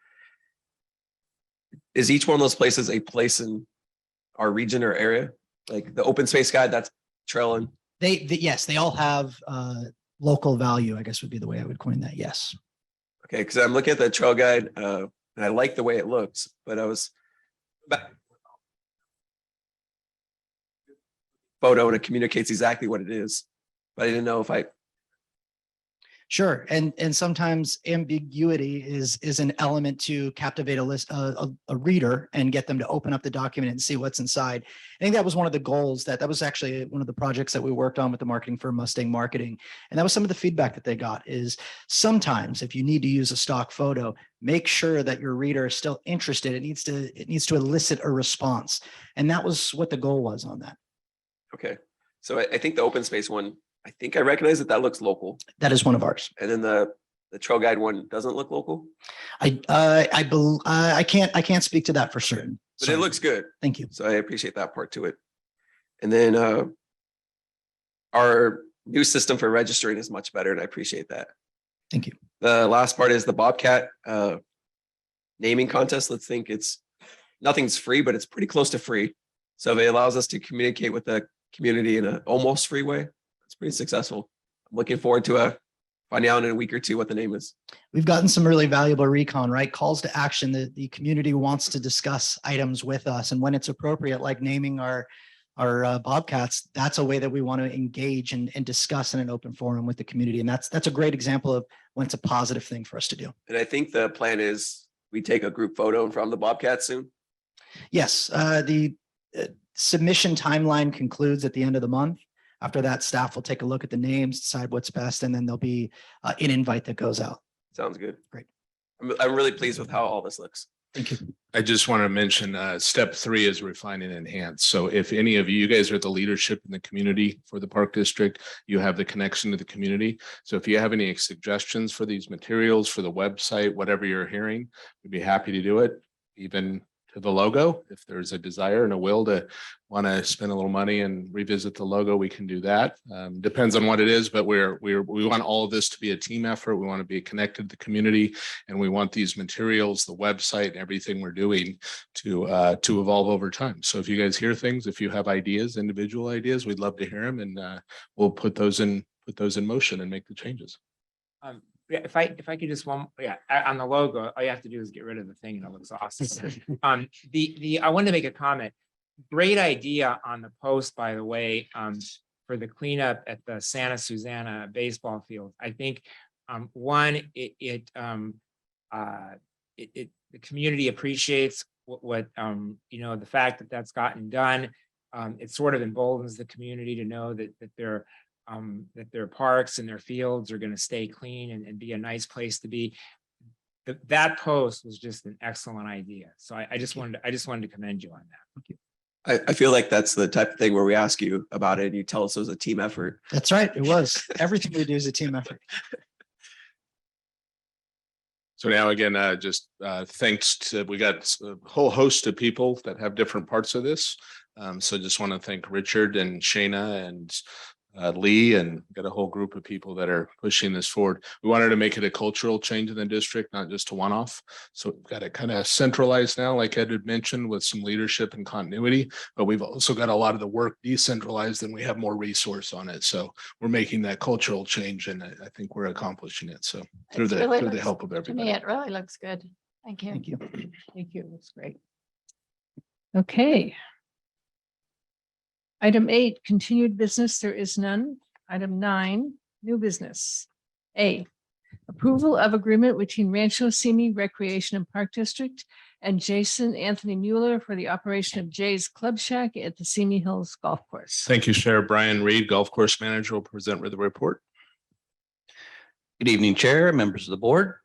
Is each one of those places a place in our region or area? Like the open space guide, that's trailing. Yes, they all have local value, I guess would be the way I would coin that. Yes. Okay, because I'm looking at the trail guide and I like the way it looks, but I was back photo and it communicates exactly what it is. But I didn't know if I Sure. And sometimes ambiguity is an element to captivate a reader and get them to open up the document and see what's inside. I think that was one of the goals that was actually one of the projects that we worked on with the marketing firm Mustang Marketing. And that was some of the feedback that they got is sometimes if you need to use a stock photo, make sure that your reader is still interested. It needs to elicit a response. And that was what the goal was on that. okay. So I think the open space one, I think I recognize that looks local. That is one of ours. And then the trail guide one doesn't look local, I can't speak to that for certain. but Sorry. it looks good. Thank you. So I appreciate that part to it. And then our new system for registering is much better, and I appreciate that. Thank you. The last part is the Bobcat naming contest. Let's think nothing's free, but it's pretty close to free. So if it allows us to communicate with the community in an almost free way, it's pretty successful. I'm looking forward to finding out in a week or two what the name is. We've gotten some really valuable recon, right? Calls to action that the community wants to discuss items with us. And when it's appropriate, like naming our Bobcats, that's a way that we want to engage and discuss in an open forum with the community. And that's a great example of when it's a positive thing for us to do. And I think the plan is we take a group photo in front of the Bobcat soon. Yes, the submission timeline concludes at the end of the month. After that, staff will take a look at the names, decide what's best, and then there'll be an invite that goes out. Sounds good. Great. I'm really pleased with how all this looks. Thank you. I just want to mention, step 3 is refine and enhance. So if any of you guys are the leadership in the community for the Park District, you have the connection to the community. So if you have any suggestions for these materials, for the website, whatever you're hearing, we'd be happy to do it, even to the logo. If there's a desire and a will to want to spend a little money and revisit the logo, we can do that. Depends on what it is, but we want all of this to be a team effort. We want to be connected to the community, and we want these materials, the website, and everything we're doing to evolve over time. So if you guys hear things, if you have ideas, individual ideas, we'd love to hear them, and we'll put those in motion and make the changes. Yeah, if I could just on the logo, all you have to do is get rid of the thing and it looks awesome. I wanted to make a comment. Great idea on the post, by the way, for the cleanup at the Santa Susana baseball field. I think the community appreciates what the fact that that's gotten done. It sort of emboldens the community to know that their parks and their fields are going to stay clean and be a nice place to be. That post was just an excellent idea. So I just wanted to commend you on that. Thank you. I feel like that's the type of thing where we ask you about it and you tell us it was a team effort. That's right. It was. Everything we do is a team effort. So now again, thanks to, we got a whole host of people that have different parts of this. So just want to thank Richard and Shayna and Lee, and got a whole group of people that are pushing this forward. We wanted to make it a cultural change in the district, not just a one-off. So we've got it kind of centralized now, like Ed had mentioned, with some leadership and continuity, but we've also got a lot of the work decentralized and we have more resource on it. So we're making that cultural change, and I think we're accomplishing it. So through the help of To me, everybody. it really looks good. Thank you. Thank you. Thank you. That's great. Okay. Item 8, continued business. There is none. Item 9, new business. A, approval of agreement between Rancho Simi Recreation and Park District and Jason Anthony Mueller for the operation of Jay's Club Shack at the Simi Hills Golf Course. Thank you, Sheriff Brian Reed, Golf Course Manager, will present with the report. Good evening, Chair, members of the board.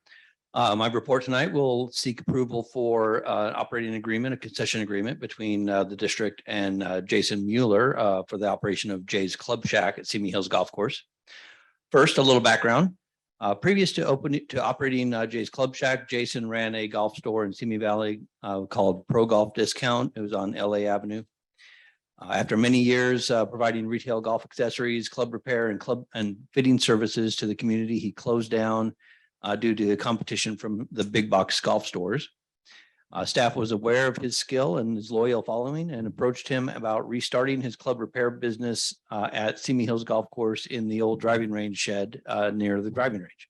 My report tonight will seek approval for operating agreement, a concession agreement between the district and Jason Mueller for the operation of Jay's Club Shack at Simi Hills Golf Course. First, a little background. Previous to operating Jay's Club Shack, Jason ran a golf store in Simi Valley called Pro Golf Discount. It was on LA Avenue. After many years providing retail golf accessories, club repair, and fitting services to the community, he closed down due to competition from the big box golf stores. Staff was aware of his skill and his loyal following and approached him about restarting his club repair business at Simi Hills Golf Course in the old driving range shed near the driving range.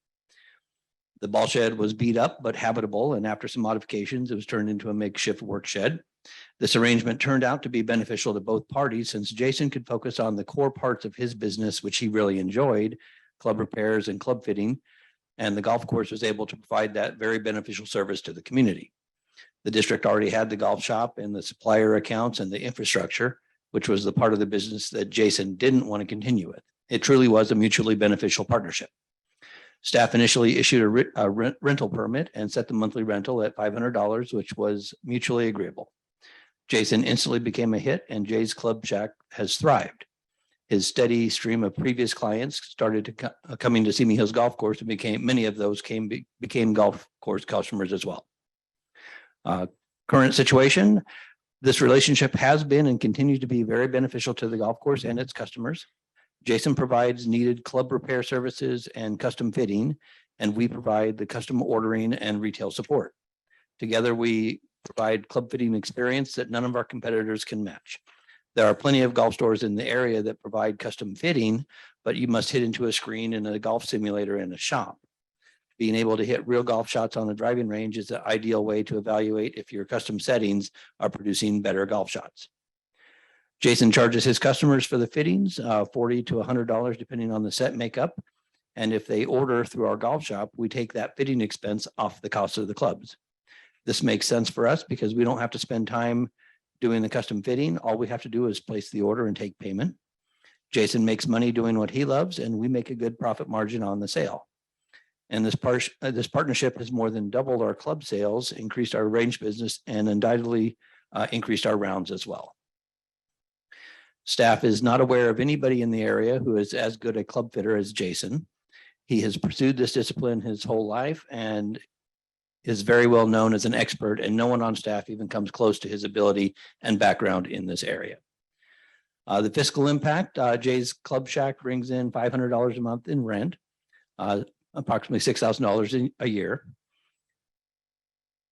The ball shed was beat up but habitable, and after some modifications, it was turned into a makeshift work shed. This arrangement turned out to be beneficial to both parties, since Jason could focus on the core parts of his business, which he really enjoyed, club repairs and club fitting, and the golf course was able to provide that very beneficial service to the community. The district already had the golf shop and the supplier accounts and the infrastructure, which was the part of the business that Jason didn't want to continue with. It truly was a mutually beneficial partnership. Staff initially issued a rental permit and set the monthly rental at $500, which was mutually agreeable. Jason instantly became a hit, and Jay's Club Shack has thrived. His steady stream of previous clients started coming to Simi Hills Golf Course, and many of those became golf course customers as well. Current situation, this relationship has been and continues to be very beneficial to the golf course and its customers. Jason provides needed club repair services and custom fitting, and we provide the custom ordering and retail support. Together, we provide club fitting experience that none of our competitors can match. There are plenty of golf stores in the area that provide custom fitting, but you must hit into a screen in a golf simulator in a shop. Being able to hit real golf shots on the driving range is the ideal way to evaluate if your custom settings are producing better golf shots. Jason charges his customers for the fittings, $40 to $100, depending on the set makeup. And if they order through our golf shop, we take that fitting expense off the cost of the clubs. This makes sense for us because we don't have to spend time doing the custom fitting. All we have to do is place the order and take payment. Jason makes money doing what he loves, and we make a good profit margin on the sale. And this partnership has more than doubled our club sales, increased our range business, and undoubtedly increased our rounds as well. Staff is not aware of anybody in the area who is as good a club fitter as Jason. He has pursued this discipline his whole life and is very well known as an expert, and no one on staff even comes close to his ability and background in this area. The fiscal impact, Jay's Club Shack brings in $500 a month in rent, approximately $6,000 a year.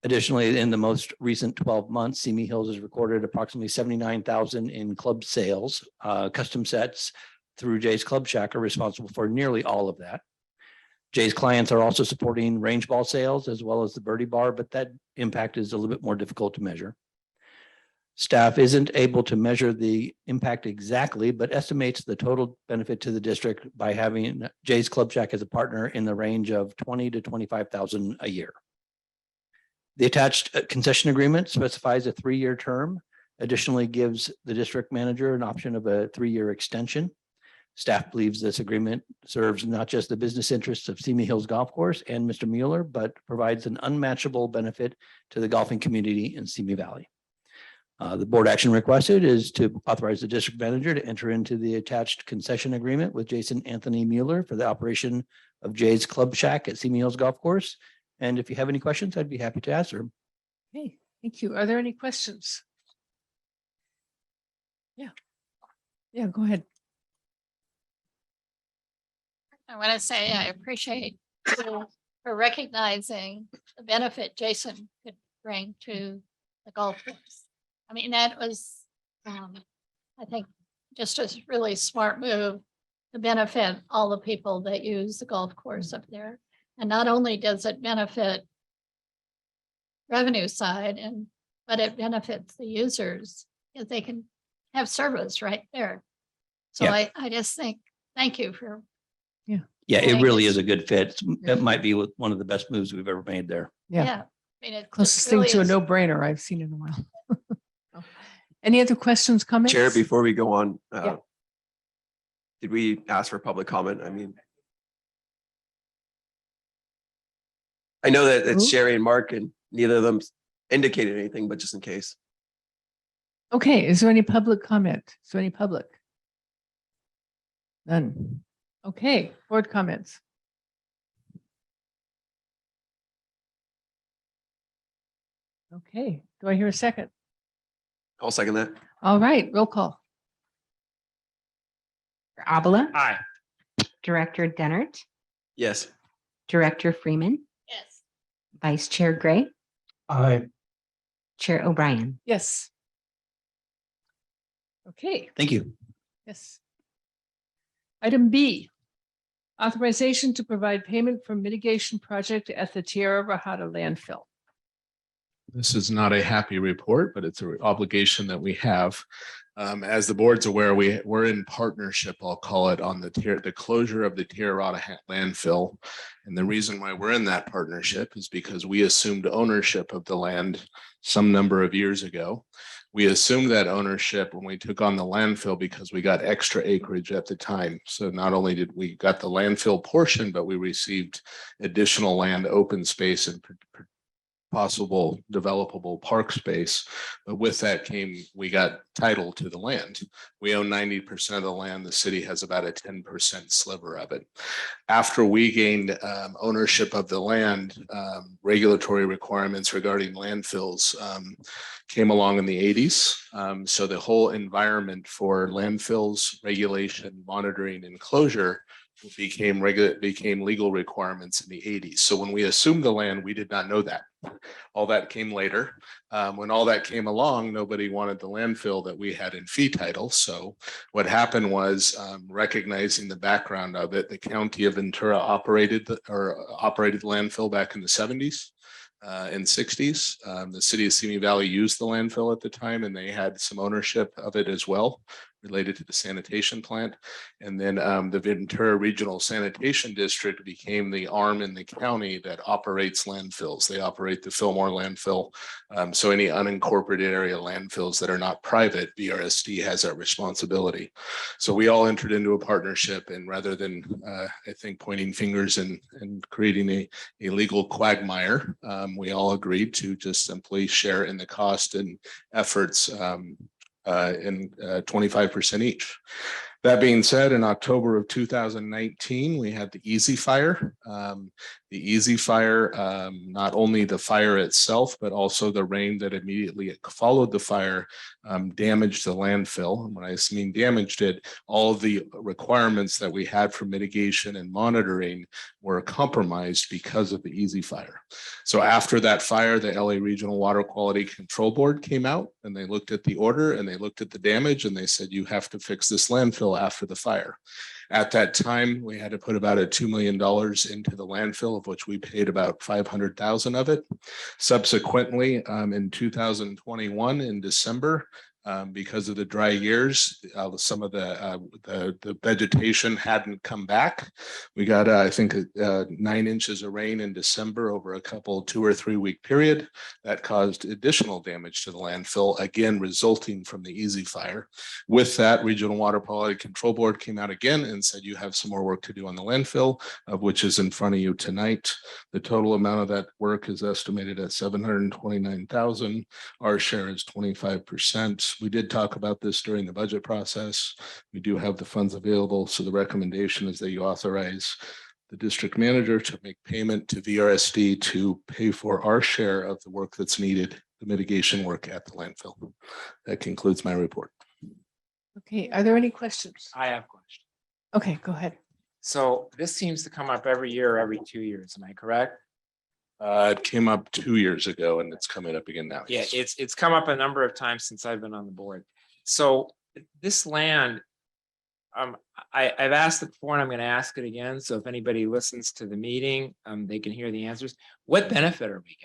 Additionally, in the most recent 12 months, Simi Hills has recorded approximately $79,000 in club sales. Custom sets through Jay's Club Shack are responsible for nearly all of that. Jay's clients are also supporting range ball sales as well as the birdie bar, but that impact is a little bit more difficult to measure. Staff isn't able to measure the impact exactly, but estimates the total benefit to the district by having Jay's Club Shack as a partner in the range of $20,000 to $25,000 a year. The attached concession agreement specifies a 3-year term, additionally gives the district manager an option of a 3-year extension. Staff believes this agreement serves not just the business interests of Simi Hills Golf Course and Mr. Mueller, but provides an unmatchable benefit to the golfing community in Simi Valley. The board action requested is to authorize the district manager to enter into the attached concession agreement with Jason Anthony Mueller for the operation of Jay's Club Shack at Simi Hills Golf Course. And if you have any questions, I'd be happy to answer them. Okay, thank you. Are there any questions? Yeah, go ahead. I want to say I appreciate you for recognizing the benefit Jason could bring to the golf course. I mean, that was, I think, just a really smart move to benefit all the people that use the golf course up there. And not only does it benefit revenue side, but it benefits the users because they can have service right there. So Yeah. I just think, thank you for. Yeah, it Thank really you. is a good fit. It might be one of the best moves we've ever made there. Yeah, I mean, it closest really thing to a is. no-brainer I've seen in a while. Any other questions, comments? Chair, before we go on, Yeah. did we ask for public comment? I mean, I know that it's Who? Sherry and Mark and neither of them indicated anything, but just in case. Okay, is there any public comment? Is there any public? None. Okay, board comments. Okay, do I hear a second? I'll second that. All right, roll call. Abula, Aye. Director Dennert, Yes. Director Freeman, Yes. Vice Chair Gray, Aye. Chair O'Brien. Yes. Okay, Thank you. yes. Item B, authorization to provide payment for mitigation project at the Tierra Rajada landfill. This is not a happy report, but it's an obligation that we have. As the board's aware, we're in partnership, I'll call it, on the closure of the Tierra Rajada landfill. And the reason why we're in that partnership is because we assumed ownership of the land some number of years ago. We assumed that ownership when we took on the landfill because we got extra acreage at the time. So not only did we got the landfill portion, but we received additional land, open space, and possible developable park space. But with that came, we got title to the land. We own 90% of the land. The city has about a 10% sliver of it. After we gained ownership of the land, regulatory requirements regarding landfills came along in the 80s. So the whole environment for landfills, regulation, monitoring, and closure became legal requirements in the 80s. So when we assumed the land, we did not know that. All that came later. When all that came along, nobody wanted the landfill that we had in fee title. So what happened was, recognizing the background of it, the county of Ventura operated the landfill back in the 70s. And 60s. The city of Simi Valley used the landfill at the time, and they had some ownership of it as well, related to the sanitation plant. And then the Ventura Regional Sanitation District became the arm in the county that operates landfills. They operate the Fillmore landfill. So any unincorporated area landfills that are not private, VRSD has that responsibility. So we all entered into a partnership, and rather than I think pointing fingers and creating a legal quagmire, we all agreed to just simply share in the cost and efforts in 25% each. That being said, in October of 2019, we had the Easy Fire. The Easy Fire, not only the fire itself, but also the rain that immediately followed the fire, damaged the landfill. And when I mean damaged it, all of the requirements that we had for mitigation and monitoring were compromised because of the Easy Fire. So after that fire, the LA Regional Water Quality Control Board came out and they looked at the order and they looked at the damage and they said, you have to fix this landfill after the fire. At that time, we had to put about $2 million into the landfill, of which we paid about 500,000 of it. Subsequently, in 2021, in December, because of the dry years, some of the vegetation hadn't come back. We got, I think, 9 inches of rain in December over a 2 or 3 week period that caused additional damage to the landfill, again, resulting from the Easy Fire. With that, Regional Water Quality Control Board came out again and said, you have some more work to do on the landfill, of which is in front of you tonight. The total amount of that work is estimated at $729,000. Our share is 25%. We did talk about this during the budget process. We do have the funds available. So the recommendation is that you authorize the district manager to make payment to VRSD to pay for our share of the work that's needed, the mitigation work at the landfill. That concludes my report. Okay, are there any questions? I have a question. Okay, go ahead. So this seems to come up every year, or every 2 years. Am I correct? It came up 2 years ago and it's coming up again now. Yeah, it's come up a number of times since I've been on the board. So this land, I've asked it before and I'm going to ask it again. So if anybody listens to the meeting, they can hear the answers. What benefit are we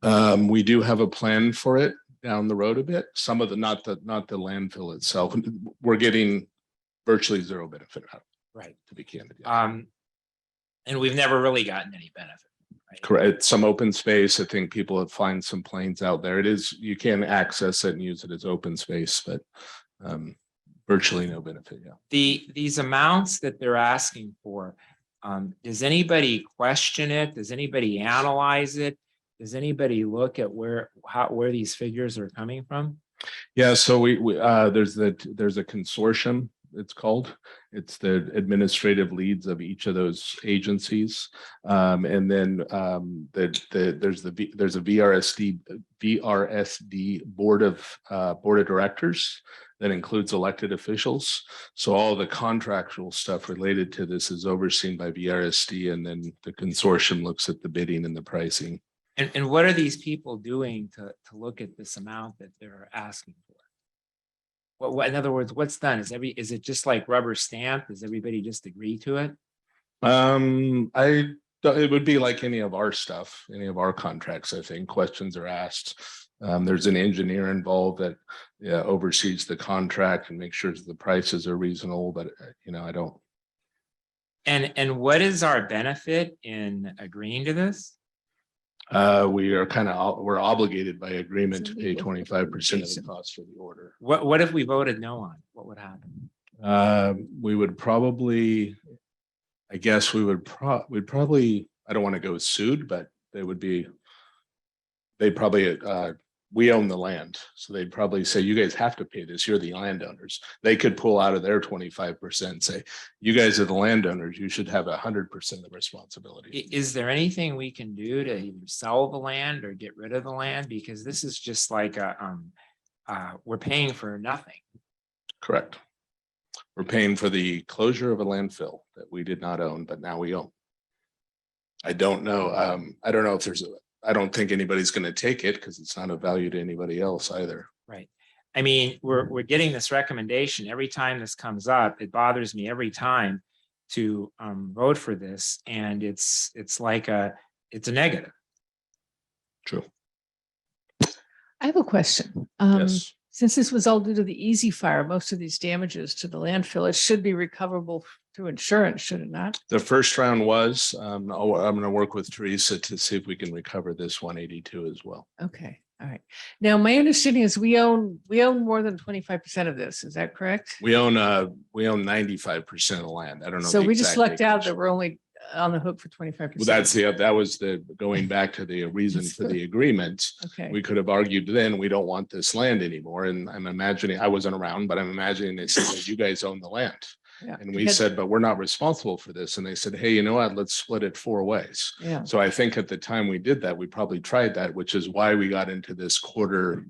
getting? We do have a plan for it down the road a bit. Some of the, not the landfill itself. We're getting virtually zero benefit out of it, Right. to be candid. And we've never really gotten any benefit. Right? Correct. Some open space. I think people have find some planes out there. It is, you can access it and use it as open space, but virtually no benefit. Yeah. These amounts that they're asking for, does anybody question it? Does anybody analyze it? Does anybody look at where these figures are coming from? Yeah. So we there's a consortium. It's called. It's the administrative leads of each of those agencies, and then there's a VRSD board of directors that includes elected officials. So all the contractual stuff related to this is overseen by VRSD, and then the consortium looks at the bidding and the pricing. And what are these people doing to look at this amount that they're asking for? What in other words, what's done? Is it just like rubber stamp? Does everybody just agree to it? It would be like any of our stuff, any of our contracts. I think questions are asked. There's an engineer involved that oversees the contract and makes sure the prices are reasonable. But I don't. And what is our benefit in agreeing to this? We are we're obligated by agreement to pay 25% of the cost for the order. What if we voted no on? What would happen? We would probably, I guess we'd probably, I don't want to go sued, but we own the land. So they'd probably say, you guys have to pay this. You're the landowners. They could pull out of their 25% and say, you guys are the landowners. You should have 100% of the responsibility. Is there anything we can do to either sell the land or get rid of the land? Because this is just like we're paying for nothing. Correct. We're paying for the closure of a landfill that we did not own, but now we own. I don't know. I don't know if I don't think anybody's going to take it because it's not of value to anybody else either. Right. I mean, we're getting this recommendation every time this comes up. It bothers me every time to vote for this, and it's like it's a negative. True. I have a question. Yes. Since this was all due to the easy fire, most of these damages to the landfill, it should be recoverable through insurance, should it not? The first round was, I'm going to work with Teresa to see if we can recover this 182 as well. Okay, all right. Now, my understanding is we own more than 25% of this. Is that correct? We own 95% of the land. I don't know. So the we just exact lucked out acreage. that we're only on the hook for 25%. Well, that was the going back to the reason for the agreement. Okay. We could have argued then we don't want this land anymore. And I'm imagining, I wasn't around, but I'm imagining they said, well, you guys own the land. Yeah. And we said, but we're not responsible for this. And they said, hey, you know what? Let's split it 4 ways. Yeah. So I think at the time we did that, we probably tried that, which is why we got into this quarter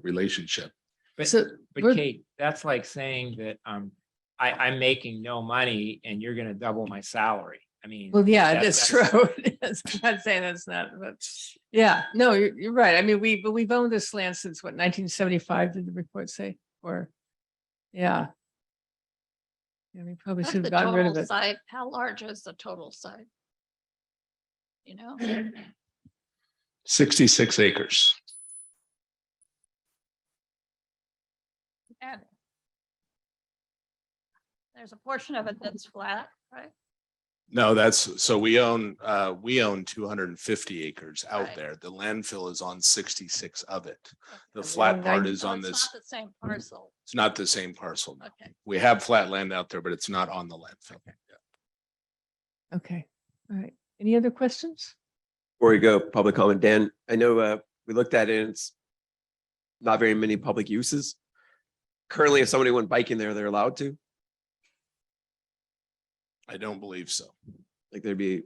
relationship. But, So but we're- Kate, that's like saying that I'm making no money and you're going to double my salary. I mean, Well, yeah, that's true. Yes, I'm not saying that's not, but yeah, no, you're right. I mean, we've owned this land since what, 1975, did the report say? Or, yeah. Yeah, we probably What's should the have gotten rid of total it. site? How large is the total site? You know, 66 acres. and there's a portion of it that's flat, right? No, so we own 250 acres out Right. there. The landfill is on 66 of it. The we flat own part 90 is So on it's this. not the same parcel. It's not the same parcel. No. Okay. We have flat land out there, but it's not on the landfill. Okay, all right. Any other questions? Before we go, public comment, Dan, I know we looked at it and it's not very many public uses. Currently, if somebody went biking there, they're allowed to, I don't believe so. like is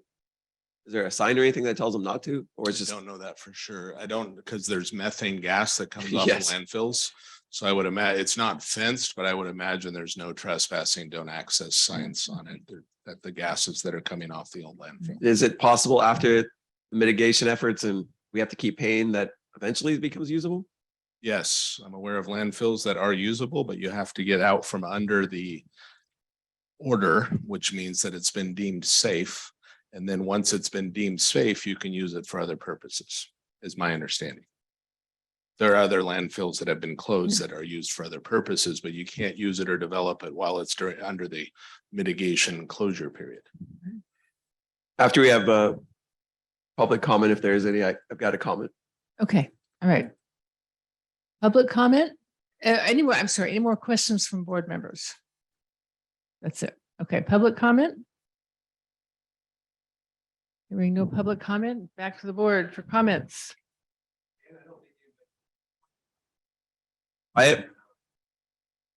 there a sign or anything that tells them not to, or it's I just, don't know that for sure. I don't, because there's methane gas that comes off of Yes. landfills. So I would imagine it's not fenced, but I would imagine there's no trespassing, don't access signs on it. That the gases that are coming off the old landfill. is it possible after the mitigation efforts and we have to keep paying that eventually it becomes usable? Yes, I'm aware of landfills that are usable, but you have to get out from under the order, which means that it's been deemed safe. And then once it's been deemed safe, you can use it for other purposes, is my understanding. There are other landfills that have been closed that are used for other purposes, but you can't use it or develop it while it's under the mitigation closure period. After we have public comment, if there is any, I've got a comment. Okay, all right. Public comment? Anyway, I'm sorry, any more questions from board members? That's it. Okay, public comment? Hearing no public comment, back to the board for comments.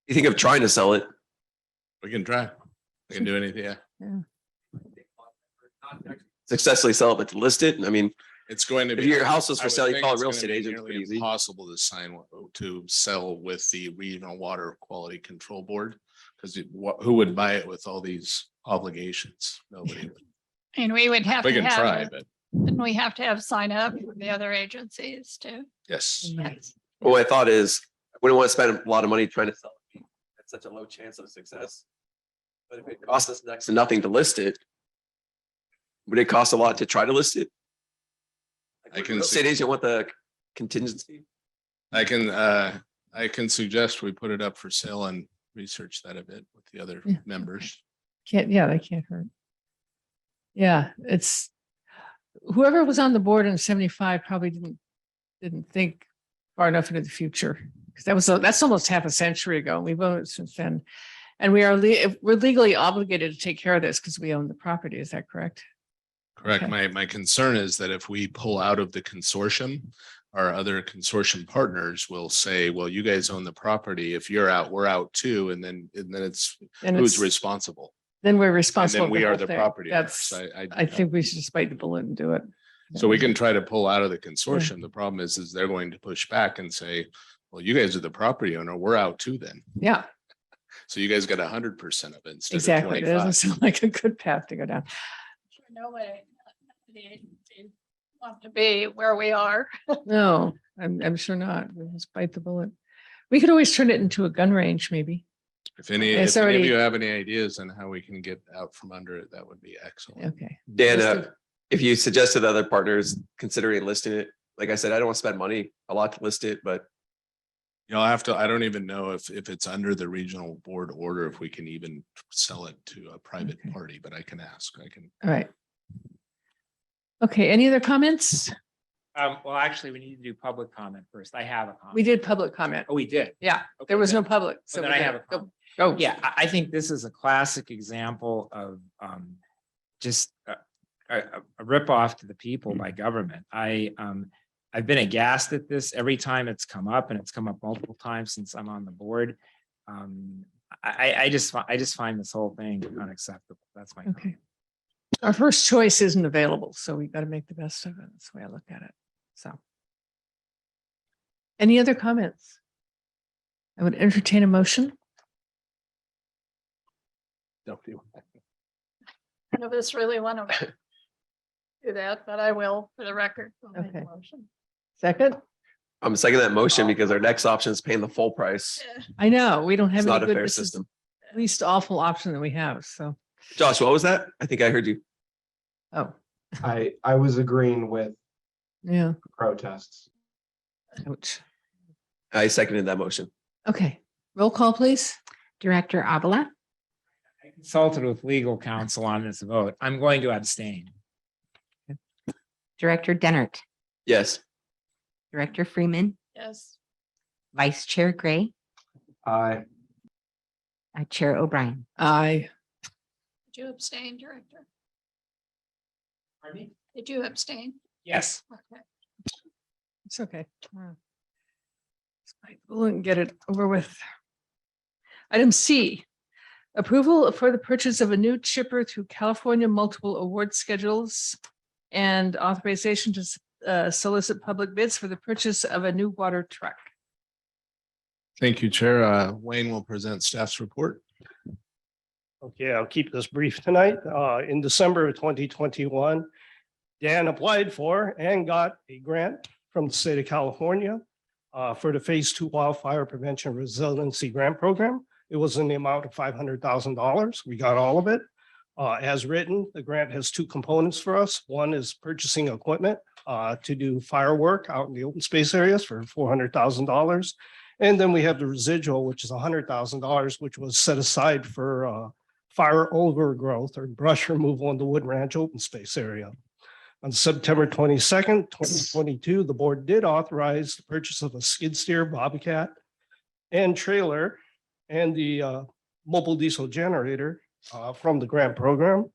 You think of trying to sell it? We can try. We can do anything. Yeah. Successfully sell it, but to list it, I mean, It's going to if be. your house is I for would sale, you think call a it's real gonna estate be agent, it's nearly pretty easy. impossible to sell with the regional water quality control board. Because who would buy it with all these obligations? Nobody would. And we would have We to can try, have, but and we have to have sign up for the other agencies too. yes. Yes. Well, my thought is, I wouldn't want to spend a lot of money trying to sell it. It's such a low chance of success. But if it costs us next to nothing to list it, would it cost a lot to try to list it? I can Real estate agent want the contingency? I can suggest we put it up for sale and research that a bit with the other Yeah, members. Yeah, they can't hurt. Yeah, it's whoever was on the board in 75 probably didn't think far enough into the future. Because that's almost half a century ago. We've owned it since then. And we're legally obligated to take care of this because we own the property. Is that correct? Correct. Okay. My concern is that if we pull out of the consortium, our other consortium partners will say, well, you guys own the property. If you're out, we're out too. And then it's And who's it's- responsible? Then we're And responsible. then we for are whole the thing. property. That's, owners. I think we should just bite the bullet and do it. So we can try to pull out of the consortium. The problem is they're going to push back and say, well, you guys are the property owner. We're out too then. Yeah. So you guys got 100% of it instead of Exactly. It 25. doesn't sound like a good path to go down. Nobody, the agencies want to be where we are. No, I'm sure not. We'll just bite the bullet. We could always turn it into a gun range, maybe. If any It's of already- you have any ideas on how we can get out from under it, that would be excellent. Okay. Dan, Mr. if you suggested other partners considering listing it, like I said, I don't want to spend money a lot to list it, but You'll have to, I don't even know if it's under the regional board order, if we can even sell it to a private Okay. party, but I can ask, I can. All right. Okay, any other comments? Well, actually, we need to do public comment first. I have a comment. We did public comment. Oh, we did. Yeah, Okay, there was good. no public. So then we I did- have a go- comment. Go. Yeah, I think this is a classic example of just a ripoff to the people by government. I've been aghast at this every time it's come up, and it's come up multiple times since I'm on the board. I just find this whole thing unacceptable. That's my comment. Okay. Our first choice isn't available, so we got to make the best of it. That's the way I look at it. So. Any other comments? I would entertain a motion. Don't do. None of us really want to do that, but I will for the record. I'll make a Okay. motion. Second? I'm second that motion because our next option is paying the full price. I know, we don't have It's any not a good, fair this is system. the least awful option that we have, so, Josh, what was that? I think I heard you. oh, I was agreeing with yeah, protests. ouch. I seconded that motion. Okay, roll call, please. Director Avila, I consulted with legal counsel on this vote. I'm going to abstain. Director Dennert, Yes. Director Freeman, Yes, Vice Chair Gray, I Chair O'Brien. Aye. did you abstain, Director? Pardon me? Did you abstain? Yes. Okay. It's okay. We'll get it over with. Item C, approval for the purchase of a new chipper through California multiple award schedules and authorization to solicit public bids for the purchase of a new water truck. Thank you, Chair. Wayne will present staff's report. Okay, I'll keep this brief tonight. In December of 2021, Dan applied for and got a grant from the state of California for the Phase 2 Wildfire Prevention Resiliency Grant Program. It was in the amount of $500,000. We got all of it. As written, the grant has two components for us. One is purchasing equipment to do firework out in the open space areas for $400,000. And then we have the residual, which is $100,000, which was set aside for fire overgrowth or brush removal in the Wood Ranch open space area. On September 22nd, 2022, the board did authorize the purchase of a skid steer, bobcat, and trailer, and the mobile diesel generator from the grant program.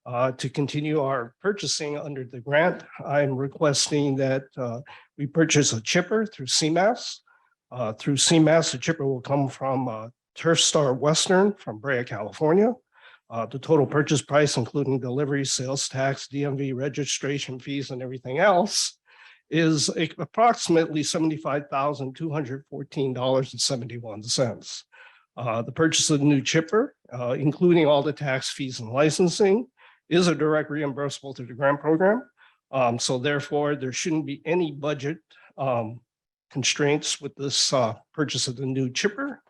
To continue our purchasing under the grant, I'm requesting that we purchase a chipper through CMAS. Through CMAS, the chipper will come from Turf Star Western from Brea, California. The total purchase price, including delivery, sales tax, DMV registration fees, and everything else, is approximately $75,214.71. The purchase of the new chipper, including all the tax fees and licensing, is a direct reimbursable to the grant program. So therefore, there shouldn't be any budget constraints with this purchase of the new chipper.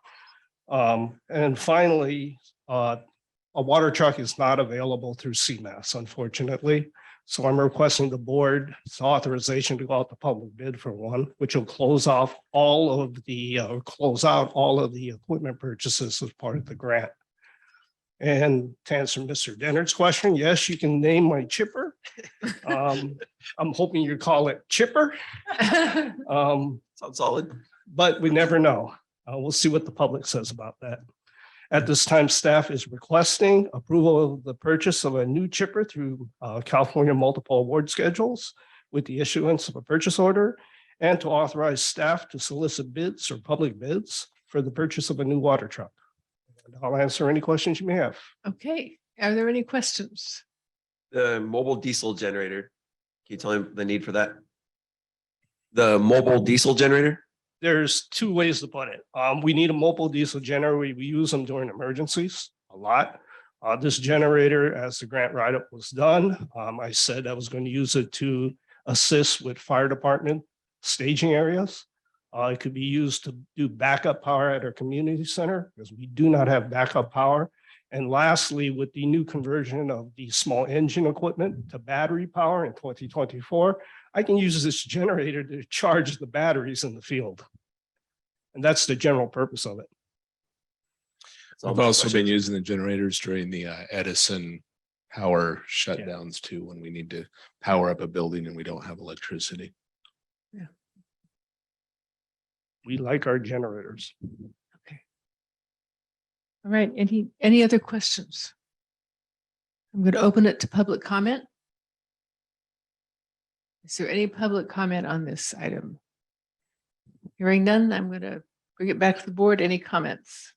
And finally, a water truck is not available through CMAS, unfortunately. So I'm requesting the board's authorization to go out to public bid for one, which will close out all of the equipment purchases as part of the grant. And to answer Mr. Dennert's question, yes, you can name my chipper. I'm hoping you call it Chipper. Sounds solid. But we never know. We'll see what the public says about that. At this time, staff is requesting approval of the purchase of a new chipper through California multiple award schedules with the issuance of a purchase order and to authorize staff to solicit bids or public bids for the purchase of a new water truck. And I'll answer any questions you may have. Okay, are there any questions? The mobile diesel generator. Can you tell him the need for that? The mobile diesel generator? there's two ways to put it. We need a mobile diesel generator. We use them during emergencies a lot. This generator, as the grant write-up was done, I said I was going to use it to assist with fire department staging areas. It could be used to do backup power at our community center because we do not have backup power. And lastly, with the new conversion of the small engine equipment to battery power in 2024, I can use this generator to charge the batteries in the field. And that's the general purpose of it. I've also been using the generators during the Edison power shutdowns too, when we need to power up a building and we don't have electricity. We like our generators. All right, any other questions? I'm going to open it to public comment. Is there any public comment on this item? Hearing none, I'm going to bring it back to the board. Any comments?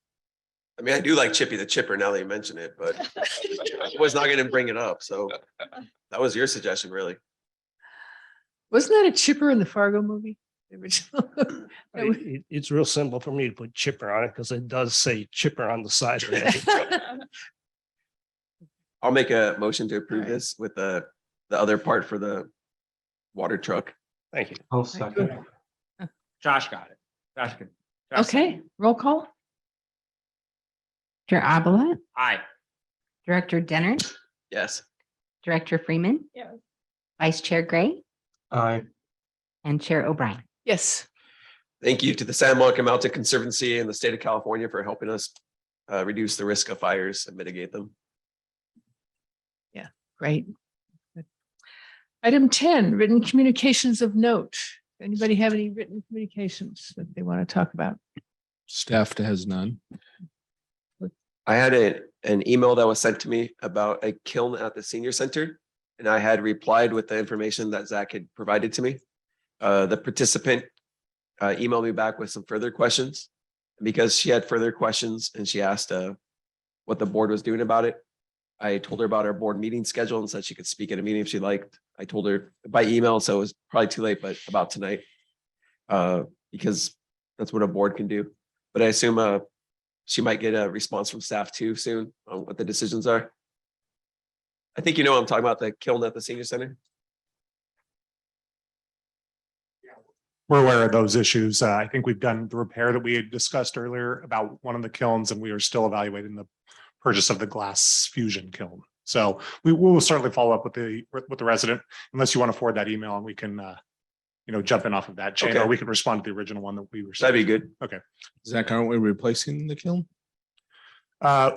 I mean, I do like Chippy the Chipper now that you mention it, but I was not gonna bring it up, so that was your suggestion, really. Wasn't that a chipper in the Fargo movie? The original? It's real simple for me to put chipper on it because it does say chipper on the side of it. I'll make a motion to approve this with the other part for the water truck. Thank you. I'll second. Josh got it. Josh could. Okay, roll call. Director Avila, Aye. Director Denner, Yes. Director Freeman, Yes. Vice Chair Gray, Aye. and Chair O'Brien. Yes. Thank you to the San Monica Mountain Conservancy and the state of California for helping us reduce the risk of fires and mitigate them. Great. Good. Item 10, written communications of note. Anybody have any written communications that they want to talk about? Staff has none. I had an email that was sent to me about a kiln at the senior center, and I had replied with the information that Zach had provided to me. The participant emailed me back with some further questions. Because she had further questions and she asked what the board was doing about it, I told her about our board meeting schedule and said she could speak at a meeting if she liked. I told her by email, so it was probably too late, but about tonight, because that's what a board can do. But I assume she might get a response from staff too soon on what the decisions are. I think you know what I'm talking about, the kiln at the senior center. We're aware of those issues. I think we've done the repair that we had discussed earlier about one of the kilns, and we are still evaluating the purchase of the glass fusion kiln. So we will certainly follow up with the resident, unless you want to forward that email and we can jump in off of that chain, Okay. or we can respond to the original one that we were. That'd be good. Okay. Zach, aren't we replacing the kiln?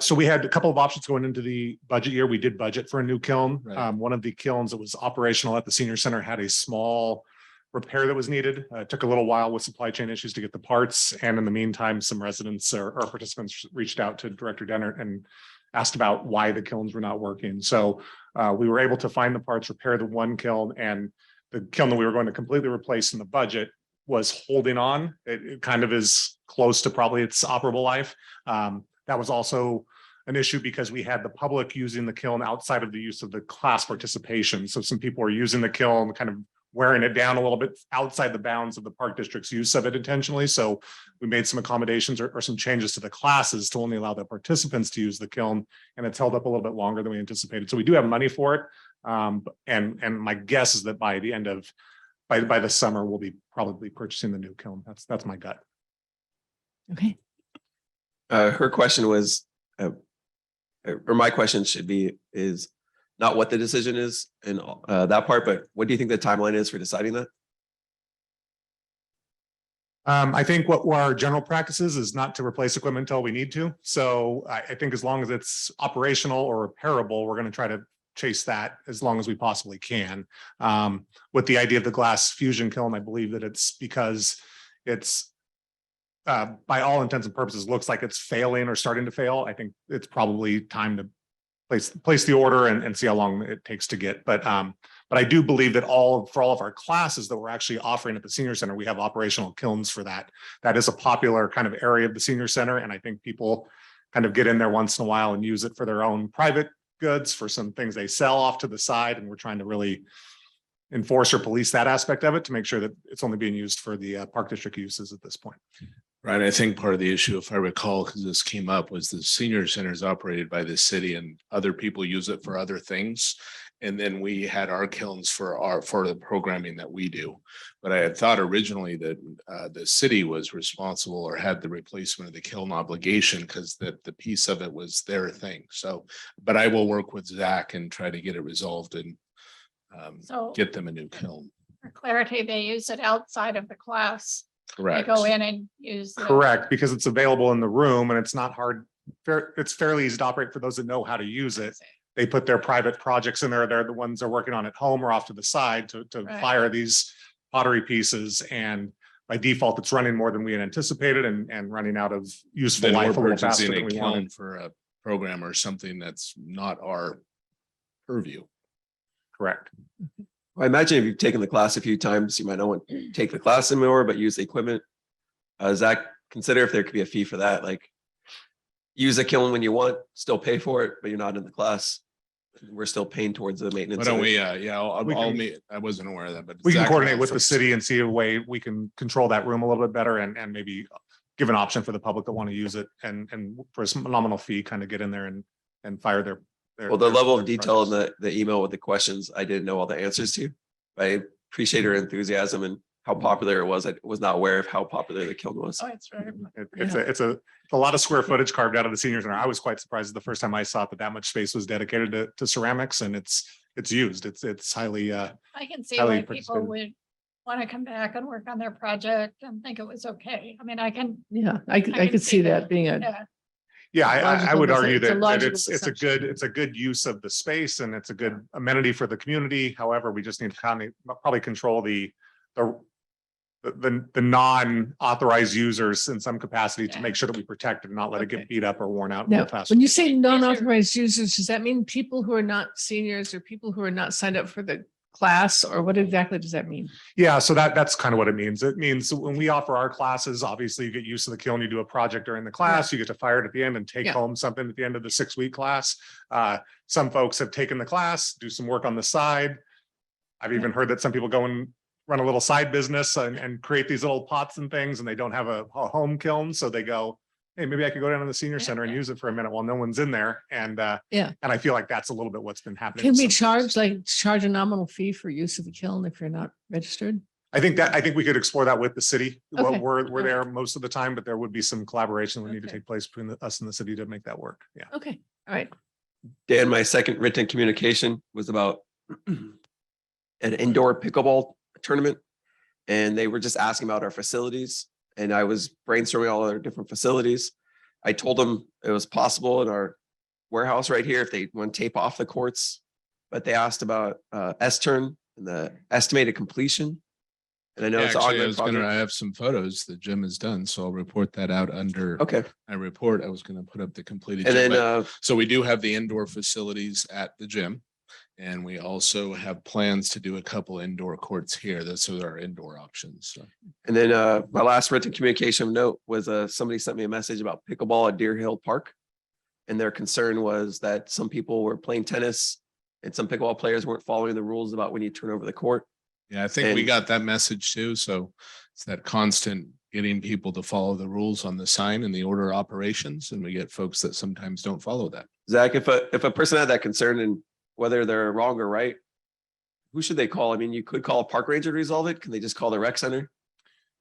So we had a couple of options going into the budget year. We did budget for a new kiln. Right. One of the kilns that was operational at the senior center had a small repair that was needed. It took a little while with supply chain issues to get the parts. And in the meantime, some residents or participants reached out to Director Denner and asked about why the kilns were not working. So we were able to find the parts, repair the one kiln, and the kiln that we were going to completely replace in the budget was holding on. It kind of is close to probably its operable life. That was also an issue because we had the public using the kiln outside of the use of the class participation. So some people were using the kiln, kind of wearing it down a little bit outside the bounds of the park district's use of it intentionally. So we made some accommodations or some changes to the classes to only allow the participants to use the kiln, and it's held up a little bit longer than we anticipated. So we do have money for it. And my guess is that by the end of, by the summer, we'll be probably purchasing the new kiln. That's my gut. Okay. Her question was, or my question should be, is not what the decision is in that part, but what do you think the timeline is for deciding that? I think what our general practice is not to replace equipment until we need to. So I think as long as it's operational or repairable, we're going to try to chase that as long as we possibly can. With the idea of the glass fusion kiln, I believe that it's because it's by all intents and purposes looks like it's failing or starting to fail. I think it's probably time to place the order and see how long it takes to get. But I do believe that for all of our classes that we're actually offering at the senior center, we have operational kilns for that. That is a popular kind of area of the senior center. And I think people kind of get in there once in a while and use it for their own private goods, for some things they sell off to the side. And we're trying to really enforce or police that aspect of it to make sure that it's only being used for the park district uses at this point. Right. I think part of the issue, if I recall, because this came up, was the senior center is operated by the city and other people use it for other things. And then we had our kilns for the programming that we do. But I had thought originally that the city was responsible or had the replacement of the kiln obligation because the piece of it was their thing. So, but I will work with Zach and try to get it resolved and So get them a new kiln. for clarity, they use it outside of the class. They Correct. go in and use. Correct, because it's available in the room and it's not hard. It's fairly easy to operate for those that know how to use it. They put their private projects in there. They're the ones they're working on at home or off to the side to Right. fire these pottery pieces. And by default, it's running more than we had anticipated and running out of useful Then life a we're little faster purchasing than a we kiln wanted. for a program or something that's not our purview. Correct. I imagine if you've taken the class a few times, you might not want to take the class anymore, but use the equipment. Zach, consider if there could be a fee for that, like use a kiln when you want, still pay for it, but you're not in the class. We're still paying towards the maintenance. Why don't of it. we, yeah, We I'll can- meet, I wasn't aware of that, but. We can Zach coordinate and I with the first. city and see a way we can control that room a little bit better and maybe give an option for the public that want to use it and for a nominal fee, kind of get in there and fire their. Well, the level of their detail in projects. the email with the questions, I didn't know all the answers to. I appreciate her enthusiasm and how popular it was. I was not aware of how popular the kiln was. Oh, it's very. It's a lot of square footage carved out of the senior center. I was quite surprised the first time I saw that much space was dedicated to ceramics and it's used. It's highly I can see highly why people participated. would want to come back and work on their project and think it was okay. I mean, I can. Yeah, I can could see that being a, Yeah. Yeah, I Logical would deci- argue it's a that logical it's a assumption. good, it's a good use of the space and it's a good amenity for the community. However, we just need to kind of probably control the non-authorized users in some capacity to make sure that we protect it and not let it Okay. get beat up or worn out real now, fast. when you say non-authorized users, does that mean people who are not seniors or people who are not signed up for the class, or what exactly does that mean? Yeah, so that's kind of what it means. It means when we offer our classes, obviously you get used to the kiln, you do a project during the class, you get to fire it at the end and take Yeah. home something at the end of the 6-week class. Some folks have taken the class, do some work on the side. I've even heard that some people go and run a little side business and create these little pots and things and they don't have a home kiln. So they go, hey, maybe I could go down to the senior center and use it for a minute while no one's in there. And Yeah. and I feel like that's a little bit what's been happening. Can with we some folks. charge a nominal fee for use of the kiln if you're not registered? I think we could explore that with the city. Well, Okay. we're there most of the time, but there would be some collaboration that would need to Okay. take place between us and the city to make that work. Yeah. Okay, all right. Dan, my second written communication was about an indoor pickleball tournament. And they were just asking about our facilities. And I was brainstorming all our different facilities. I told them it was possible in our warehouse right here if they want to tape off the courts. But they asked about S-turn and the estimated completion. And I know it's an Actually, ongoing project. I have some photos that Jim has done, so I'll report that out under. Okay. I was gonna put up the completed. And gym, then but- So we do have the indoor facilities at the gym. And we also have plans to do a couple indoor courts here. Those are our indoor options. So. And then my last written communication note was somebody sent me a message about pickleball at Deer Hill Park. And their concern was that some people were playing tennis and some pickleball players weren't following the rules about when you turn over the court. Yeah, I think we And- got that message too. So it's that constant getting people to follow the rules on the sign and the order of operations. And we get folks that sometimes don't follow that. Zach, if a person had that concern and whether they're wrong or right, who should they call? I mean, you could call a park ranger to resolve it. Can they just call the rec center?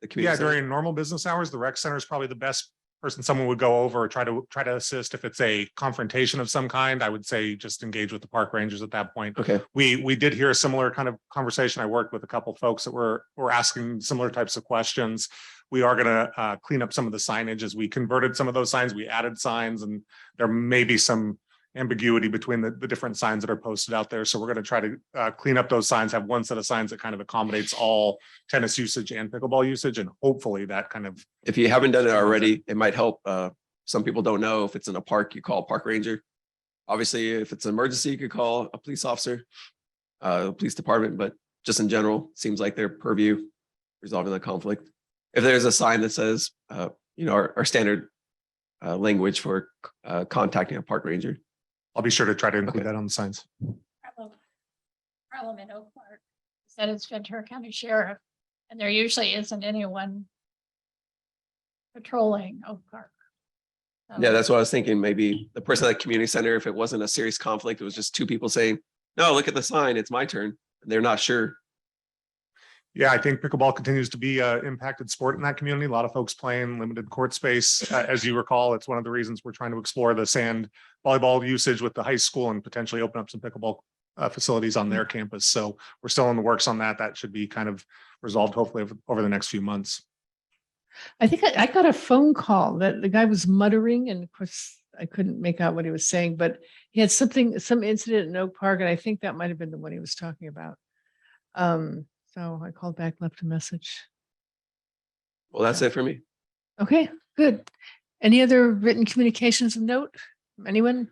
The Yeah, community center? during normal business hours, the rec center is probably the best person someone would go over or try to assist. If it's a confrontation of some kind, I would say just engage with the park rangers at that point. Okay. We did hear a similar kind of conversation. I worked with a couple folks that were asking similar types of questions. We are gonna clean up some of the signage as we converted some of those signs. We added signs and there may be some ambiguity between the different signs that are posted out there. So we're going to try to clean up those signs, have one set of signs that kind of accommodates all tennis usage and pickleball usage. And hopefully that kind of. If you haven't done it already, it might help. Some people don't know if it's in a park, you call a park ranger. Obviously, if it's an emergency, you could call a police officer, police department, but just in general, it seems like their purview resolving the conflict. If there's a sign that says, our standard language for contacting a park ranger. I'll be sure to try to include that on the signs. Problem in Oak Park. said, it's Ventura County Sheriff, and there usually isn't anyone patrolling Oak Park. So- Yeah, that's what I was thinking. Maybe the person at the community center, if it wasn't a serious conflict, it was just two people saying, no, look at the sign, it's my turn. They're not sure. Yeah, I think pickleball continues to be a impacted sport in that community. A lot of folks playing limited court space. As you recall, it's one of the reasons we're trying to explore the sand volleyball usage with the high school and potentially open up some pickleball facilities on their campus. So we're still in the works on that. That should be kind of resolved hopefully over the next few months. I think I got a phone call that the guy was muttering, and of course I couldn't make out what he was saying, but he had some incident in Oak Park, and I think that might have been the one he was talking about. So I called back, left a message. Well, that's it for me. Okay, good. Any other written communications of note? from Anyone?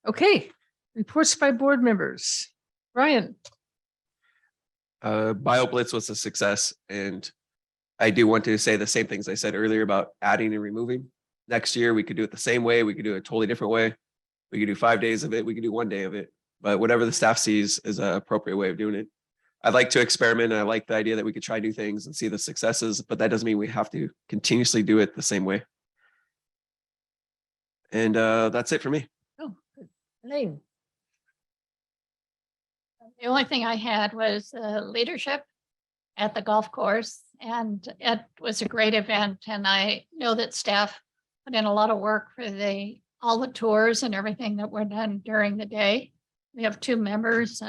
Okay, reports by board members. Brian, BioBlitz was a success, and I do want to say the same things I said earlier about adding and removing. Next year, we could do it the same way. We could do it a totally different way. We could do 5 days of it. We could do 1 day of it, but whatever the staff sees is an appropriate way of doing it. I'd like to experiment. And I like the idea that we could try new things and see the successes, but that doesn't mean we have to continuously do it the same way. And that's it for me. oh, good. Elaine, The only thing I had was leadership at the golf course, and it was a great event. And I know that staff put in a lot of work for all the tours and everything that were done during the day. We have 2 members,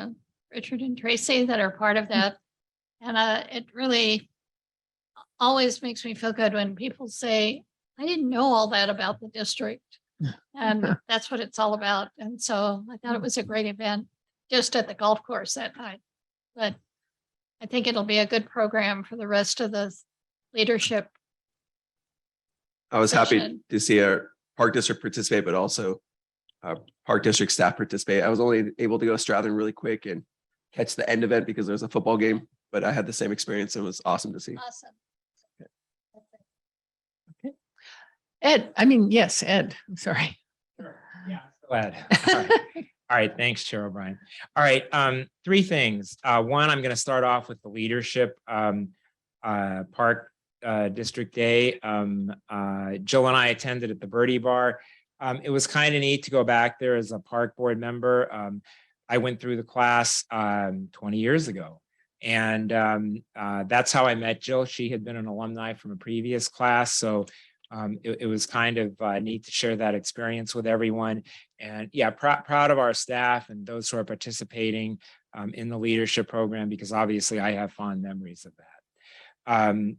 Richard and Tracy, that are part of that. And it really always makes me feel good when people say, I didn't know all that about the district. And that's what it's all about. And so I thought it was a great event just at the golf course that night. But I think it'll be a good program for the rest of the leadership. I was happy Session. to see our park district participate, but also park district staff participate. I was only able to go to Strathern really quick and catch the end event because there was a football game, but I had the same experience. It was awesome to see. Awesome. yes, Ed, I'm sorry. Glad. All right. All right, thanks, Chair O'Brien. All right, 3 things. One, I'm going to start off with the leadership park district day. Jill and I attended at the Birdie Bar. It was kind of neat to go back there as a park board member. I went through the class 20 years ago, and that's how I met Jill. She had been an alumni from a previous class, so it was kind of neat to share that experience with everyone. And yeah, proud of our staff and those who are participating in the leadership program, because obviously I have fond memories of that.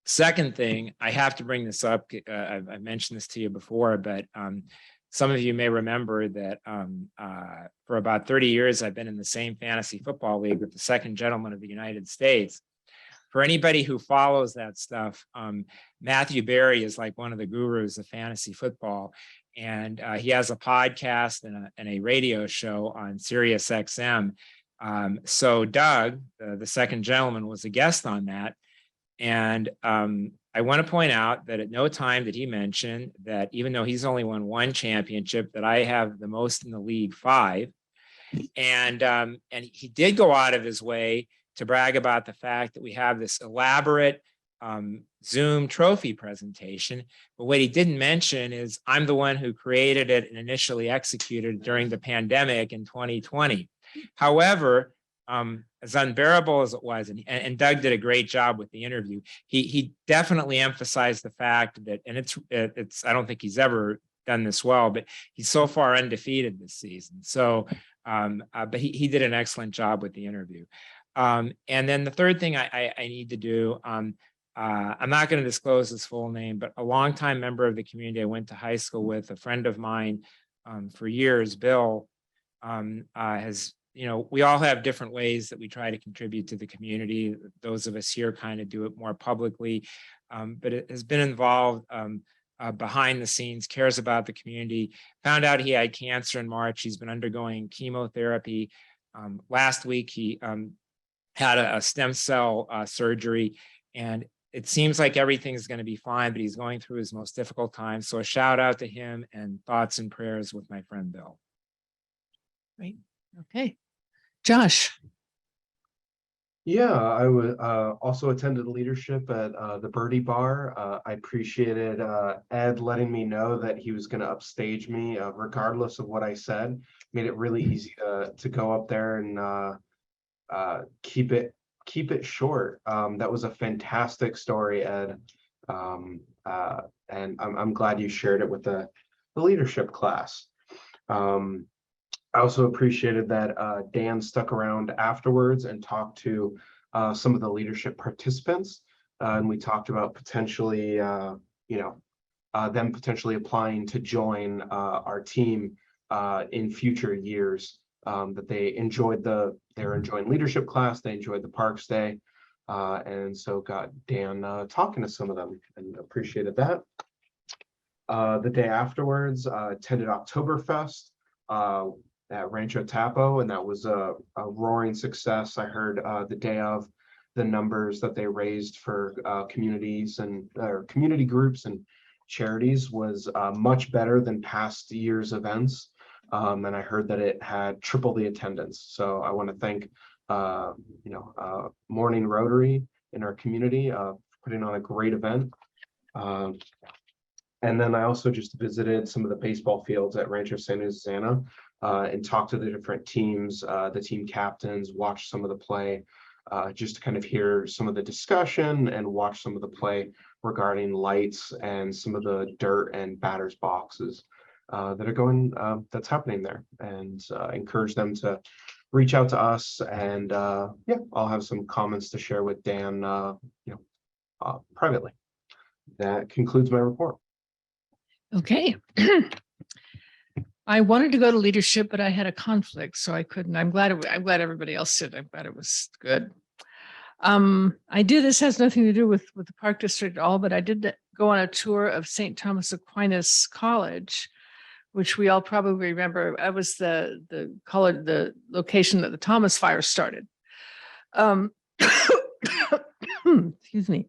Second thing, I have to bring this up. I mentioned this to you before, but some of you may remember that for about 30 years, I've been in the same fantasy football league with the second gentleman of the United States. For anybody who follows that stuff, Matthew Berry is like one of the gurus of fantasy football. And he has a podcast and a radio show on Sirius XM. So Doug, the second gentleman, was a guest on that. And I want to point out that at no time did he mention that even though he's only won 1 championship, that I have the most in the league, 5. And he did go out of his way to brag about the fact that we have this elaborate Zoom trophy presentation. But what he didn't mention is I'm the one who created it and initially executed during the pandemic in 2020. However, as unbearable as it was, and Doug did a great job with the interview, he definitely emphasized the fact that, and it's I don't think he's ever done this well, but he's so far undefeated this season. So, but he did an excellent job with the interview. And then the third thing I need to do, I'm not going to disclose his full name, but a longtime member of the community I went to high school with, a friend of mine for years, Bill, has, we all have different ways that we try to contribute to the community. Those of us here kind of do it more publicly, but it has been involved behind the scenes, cares about the community. Found out he had cancer in March. He's been undergoing chemotherapy. Last week, he had a stem cell surgery, and it seems like everything's going to be fine, but he's going through his most difficult time. So a shout out to him and thoughts and prayers with my friend Bill. Great. Okay. Josh. Yeah, I would also attended leadership at the Birdie Bar. I appreciated Ed letting me know that he was going to upstage me regardless of what I said. Made it really easy to go up there and keep it short. That was a fantastic story, Ed. And I'm glad you shared it with the leadership class. I also appreciated that Dan stuck around afterwards and talked to some of the leadership participants. And we talked about potentially, them potentially applying to join our team in future years. That they're enjoying leadership class, they enjoyed the Parks Day. And so got Dan talking to some of them and appreciated that. The day afterwards, attended Oktoberfest at Rancho Tapo, and that was a roaring success. I heard the day of the numbers that they raised for communities and community groups and charities was much better than past year's events. And I heard that it had triple the attendance. So I want to thank Morning Rotary in our community putting on a great event. And then I also just visited some of the baseball fields at Rancho Santa Susana and talked to the different teams, the team captains, watched some of the play, just to kind of hear some of the discussion and watch some of the play regarding lights and some of the dirt and batters boxes that's happening there, and encourage them to reach out to us. And yeah, I'll have some comments to share with Dan, privately. That concludes my report. Okay. I wanted to go to leadership, but I had a conflict, so I couldn't. I'm glad everybody else did. I'm glad it was good. This has nothing to do with the Park District at all, but I did go on a tour of St. Thomas Aquinas College, which we all probably remember. I was the college, the location that the Thomas Fire started. Excuse me.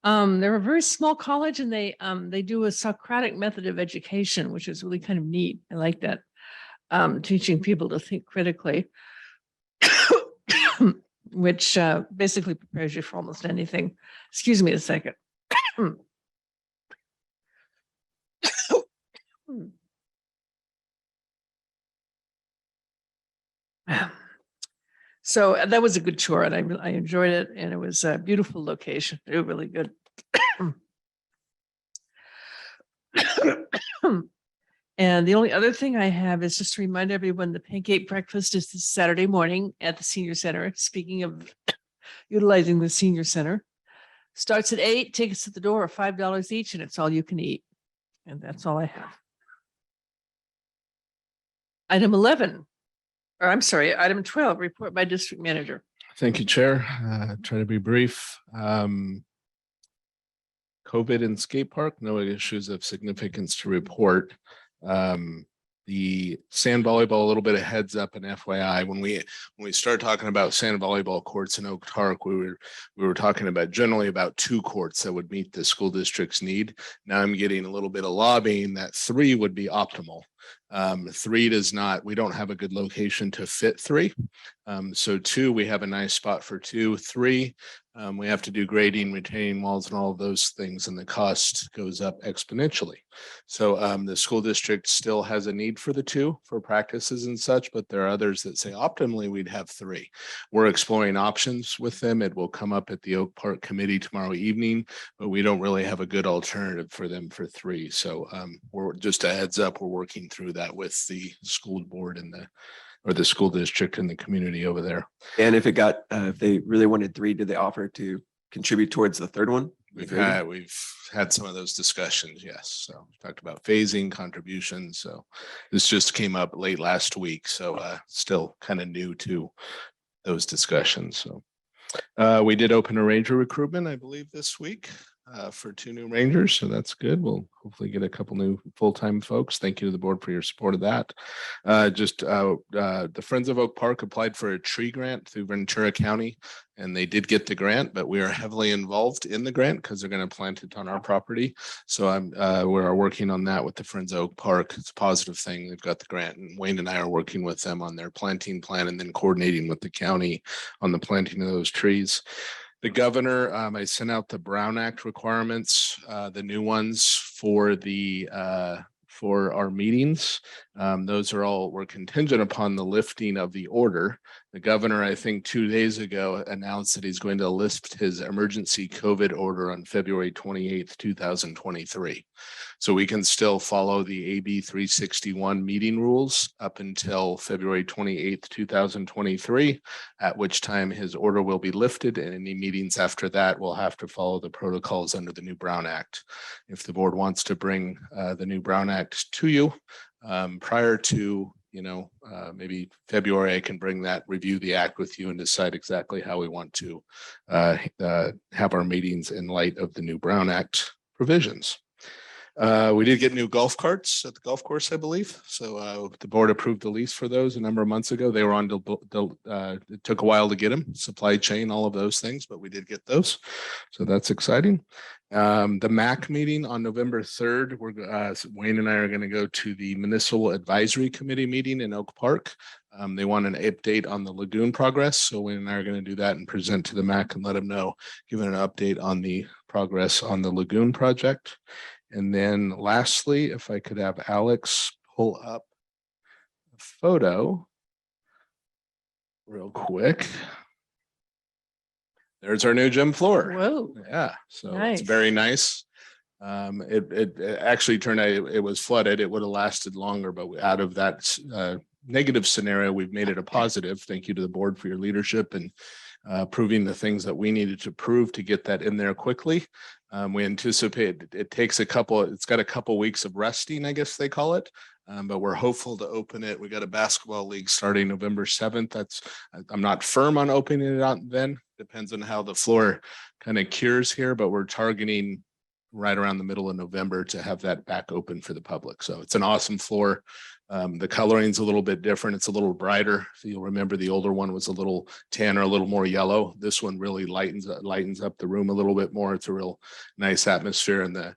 They're a very small college, and they do a Socratic method of education, which is really kind of neat. I like that, teaching people to think critically, which basically prepares you for almost anything. Excuse me a second. So that was a good tour, and I enjoyed it, and it was a beautiful location. They were really good. And the only other thing I have is just to remind everyone the pancake breakfast is this Saturday morning at the senior center. Speaking of utilizing the senior center, starts at 8, tickets at the door are $5 each, and it's all you can eat. And that's all I have. Item 12, report by district manager. Thank you, Chair. Try to be brief. COVID in skate park, no issues of significance to report. The sand volleyball, a little bit of heads up and FYI, when we start talking about sand volleyball courts in Oak Park, we were talking about generally about 2 courts that would meet the school district's need. Now I'm getting a little bit of lobbying that 3 would be optimal. 3 does not, we don't have a good location to fit 3. So 2, we have a nice spot for 2. 3, we have to do grading, retaining walls and all of those things, and the cost goes up exponentially. So the school district still has a need for the 2 for practices and such, but there are others that say optimally we'd have 3. We're exploring options with them. It will come up at the Oak Park Committee tomorrow evening, but we don't really have a good alternative for them for 3. So we're just a heads up, we're working through that with the school board and the school district and the community over there. And if they really wanted 3, did they offer to contribute towards the 3rd one? We've had some of those discussions, yes. So we talked about phasing contributions. So this just came up late last week. So still kind of new to those discussions. So we did open a ranger recruitment, I believe, this week. for 2 new rangers, so that's good. We'll hopefully get a couple new full-time folks. Thank you to the board for your support of that. The Friends of Oak Park applied for a tree grant through Ventura County, and they did get the grant, but we are heavily involved in the grant because they're going to plant it on our property. So we are working on that with the Friends of Oak Park. It's a positive thing. They've got the grant, and Wayne and I are working with them on their planting plan and then coordinating with the county on the planting of those trees. The governor, I sent out the Brown Act requirements, the new ones for our meetings. Those were contingent upon the lifting of the order. The governor, I think 2 days ago, announced that he's going to lift his emergency COVID order on February 28th, 2023. So we can still follow the AB 361 meeting rules up until February 28th, 2023, at which time his order will be lifted, and any meetings after that will have to follow the protocols under the new Brown Act. If the board wants to bring the new Brown Act to you prior to maybe February, I can bring that, review the act with you and decide exactly how we want to have our meetings in light of the new Brown Act provisions. We did get new golf carts at the golf course, I believe. So the board approved the lease for those a number of months ago. They were on, it took a while to get them, supply chain, all of those things, but we did get those. So that's exciting. The MAC meeting on November 3rd, Wayne and I are going to go to the Municipal Advisory Committee meeting in Oak Park. They want an update on the lagoon progress. So Wayne and I are going to do that and present to the MAC and let them know, give an update on the progress on the lagoon project. And then lastly, if I could have Alex pull up a photo real quick. There's our new gym floor. Whoa. Yeah, so Nice. it's very nice. It actually turned out it was flooded. It would have lasted longer, but out of that negative scenario, we've made it a positive. Thank you to the board for your leadership and proving the things that we needed to prove to get that in there quickly. We anticipate it's got a couple weeks of resting, I guess they call it. But we're hopeful to open it. We got a basketball league starting November 7th. I'm not firm on opening it out then. Depends on how the floor kind of cures here, but we're targeting right around the middle of November to have that back open for the public. So it's an awesome floor. The coloring's a little bit different. It's a little brighter. So you'll remember the older one was a little tan or a little more yellow. This one really lightens up the room a little bit more. It's a real nice atmosphere, and the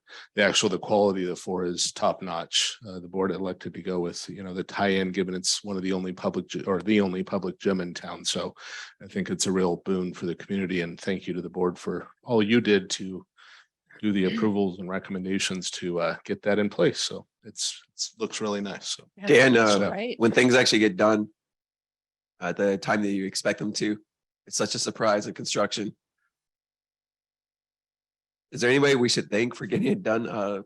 quality of the floor is top notch. The board elected to go with the tie-in, given it's one of the only public gym in town. So I think it's a real boon for the community, and thank you to the board for all you did to do the approvals and recommendations to get that in place. So it looks really nice. So Dan, Right. when things actually get done at the time that you expect them to, it's such a surprise in construction. Is there any way we should thank for getting it done,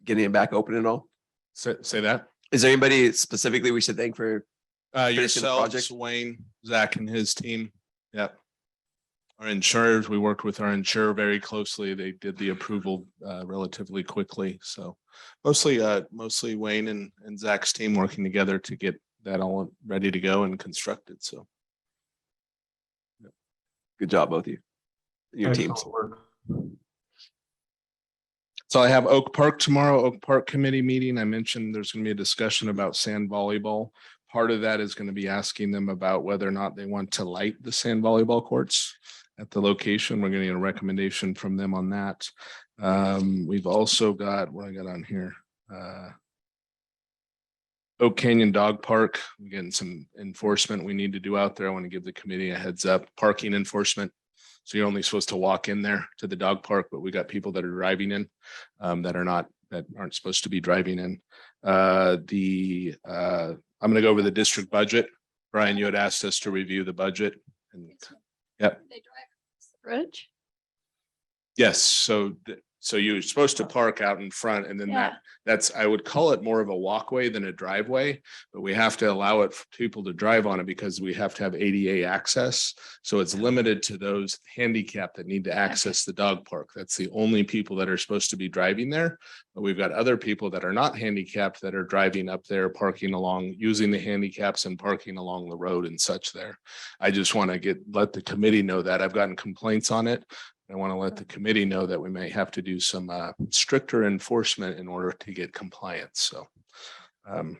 getting it back open and all? Say that. Is there anybody specifically we should thank for finishing the Yourselves, project? Wayne, Zach and his team. Yep. Our insurers, we worked with our insurer very closely. They did the approval relatively quickly. So mostly Wayne and Zach's team working together to get that all ready to go and constructed. So Good job, both of you. Your Excellent teams. work. So I have Oak Park tomorrow, Oak Park Committee meeting. I mentioned there's going to be a discussion about sand volleyball. Part of that is going to be asking them about whether or not they want to light the sand volleyball courts at the location. We're going to get a recommendation from them on that. We've also got what I got on here. Oak Canyon Dog Park. We're getting some enforcement we need to do out there. I want to give the committee a heads up. Parking enforcement. So you're only supposed to walk in there to the dog park, but we got people that are driving in that aren't supposed to be driving in. I'm going to go over the district budget. Brian, you had asked us to review the budget. And yep. They drive across the bridge. Yes. So you're supposed to park out in front, and then Yeah. I would call it more of a walkway than a driveway, but we have to allow it for people to drive on it because we have to have ADA access. So it's limited to those handicapped that need to access the dog park. That's the only people that are supposed to be driving there. But we've got other people that are not handicapped that are driving up there, parking along, using the handicaps and parking along the road and such there. I just want to let the committee know that I've gotten complaints on it. I want to let the committee know that we may have to do some stricter enforcement in order to get compliance. So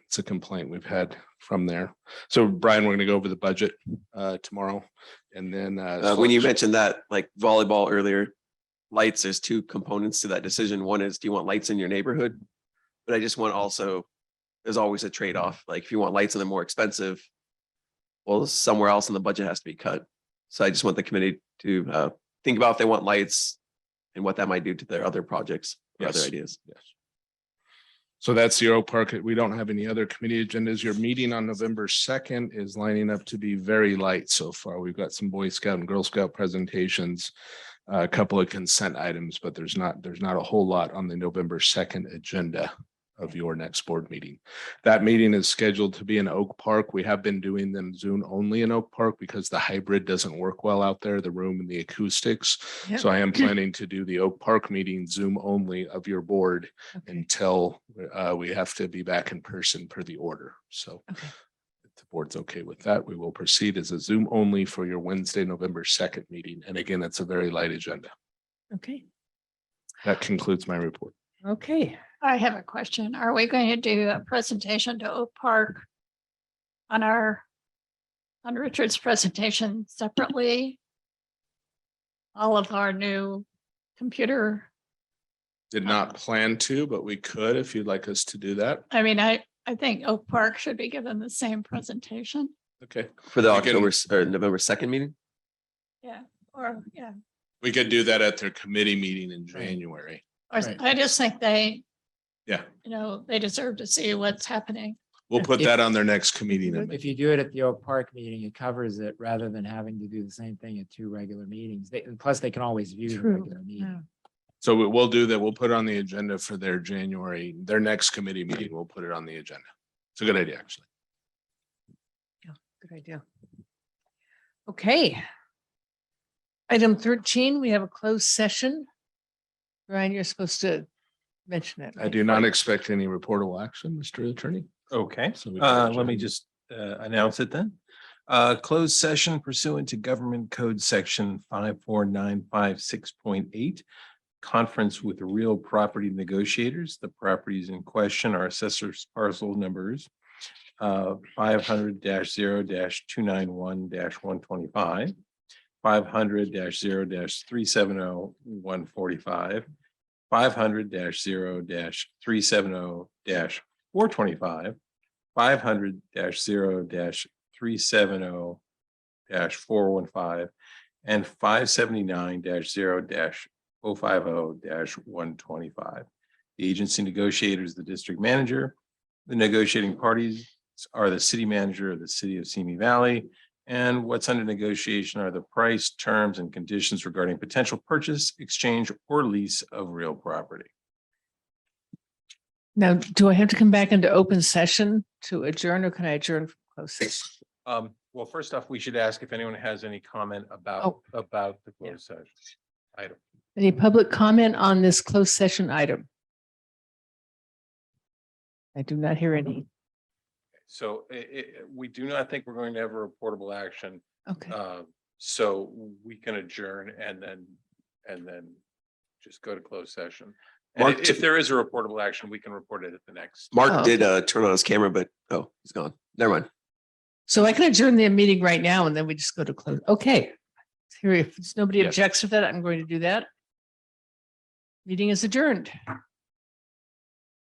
it's a complaint we've had from there. So Brian, we're going to go over the budget tomorrow. And then When you mentioned that, like volleyball earlier, lights, there's two components to that decision. One is, do you want lights in your neighborhood? But I just want also, there's always a trade-off. Like if you want lights and they're more expensive, well, somewhere else in the budget has to be cut. So I just want the committee to think about if they want lights and what that might do to their other projects or other ideas. Yes. So that's the Oak Park. We don't have any other committee agendas. Your meeting on November 2nd is lining up to be very light so far. We've got some Boy Scout and Girl Scout presentations, a couple of consent items, but there's not a whole lot on the November 2nd agenda of your next board meeting. That meeting is scheduled to be in Oak Park. We have been doing them Zoom only in Oak Park because the hybrid doesn't work well out there, the room and the acoustics. Yep. So I am planning to do the Oak Park meeting Zoom only of your board until we have to be back in person per the order. So if the board's okay with that, we will proceed as a Zoom only for your Wednesday, November 2nd meeting. And again, it's a very light agenda. Okay. That concludes my report. Okay. I have a question. Are we going to do a presentation to Oak Park on Richard's presentation separately? All of our new computer. Did not plan to, but we could if you'd like us to do that. I mean, I think Oak Park should be given the same presentation. Okay. For the We can- October or November 2nd meeting? Yeah, or, yeah. We could do that at their committee meeting in January. Or I just think they, Yeah, they deserve to see what's happening. we'll put If- that on their next committee. then. If you do it at the Oak Park meeting, it covers it rather than having to do the same thing at two regular meetings. Plus they can always view the True. regular meeting. So we'll do that. We'll put it on the agenda for their next committee meeting. We'll put it on the agenda. It's a good idea, actually. Yeah, good idea. Okay. Item 13, we have a closed session. Ryan, you're supposed to mention it. I right? do not expect any reportable action, Mr. Attorney. Okay, So we can let me adjourn. just announce it then. Closed session pursuant to Government Code Section 54956.8. Conference with real property negotiators. The properties in question are assessors parcel numbers 500-0-291-125, 500-0-370-145, 500-0-370-425, 500-0-370-415, and 579-0-050-125. The agency negotiator is the district manager. The negotiating parties are the city manager of the city of Simi Valley. And what's under negotiation are the price, terms, and conditions regarding potential purchase, exchange, or lease of real property. Now, do I have to come back into open session to adjourn or can I adjourn from closed session? Well, first off, we should ask if anyone has any comment about the closed session item. Any public comment on this closed session item? I do not hear any. So we do not think we're going to have a reportable action. Okay. So we can adjourn and then just go to closed session. And Mark, if there is a reportable action, we can report it at the next. Mark Oh, did turn on his camera, but he's gone. Never mind. So I can adjourn the meeting right now and then we just go to close. Okay. Here, if nobody Yes. objects to that, I'm going to do that. Meeting is adjourned.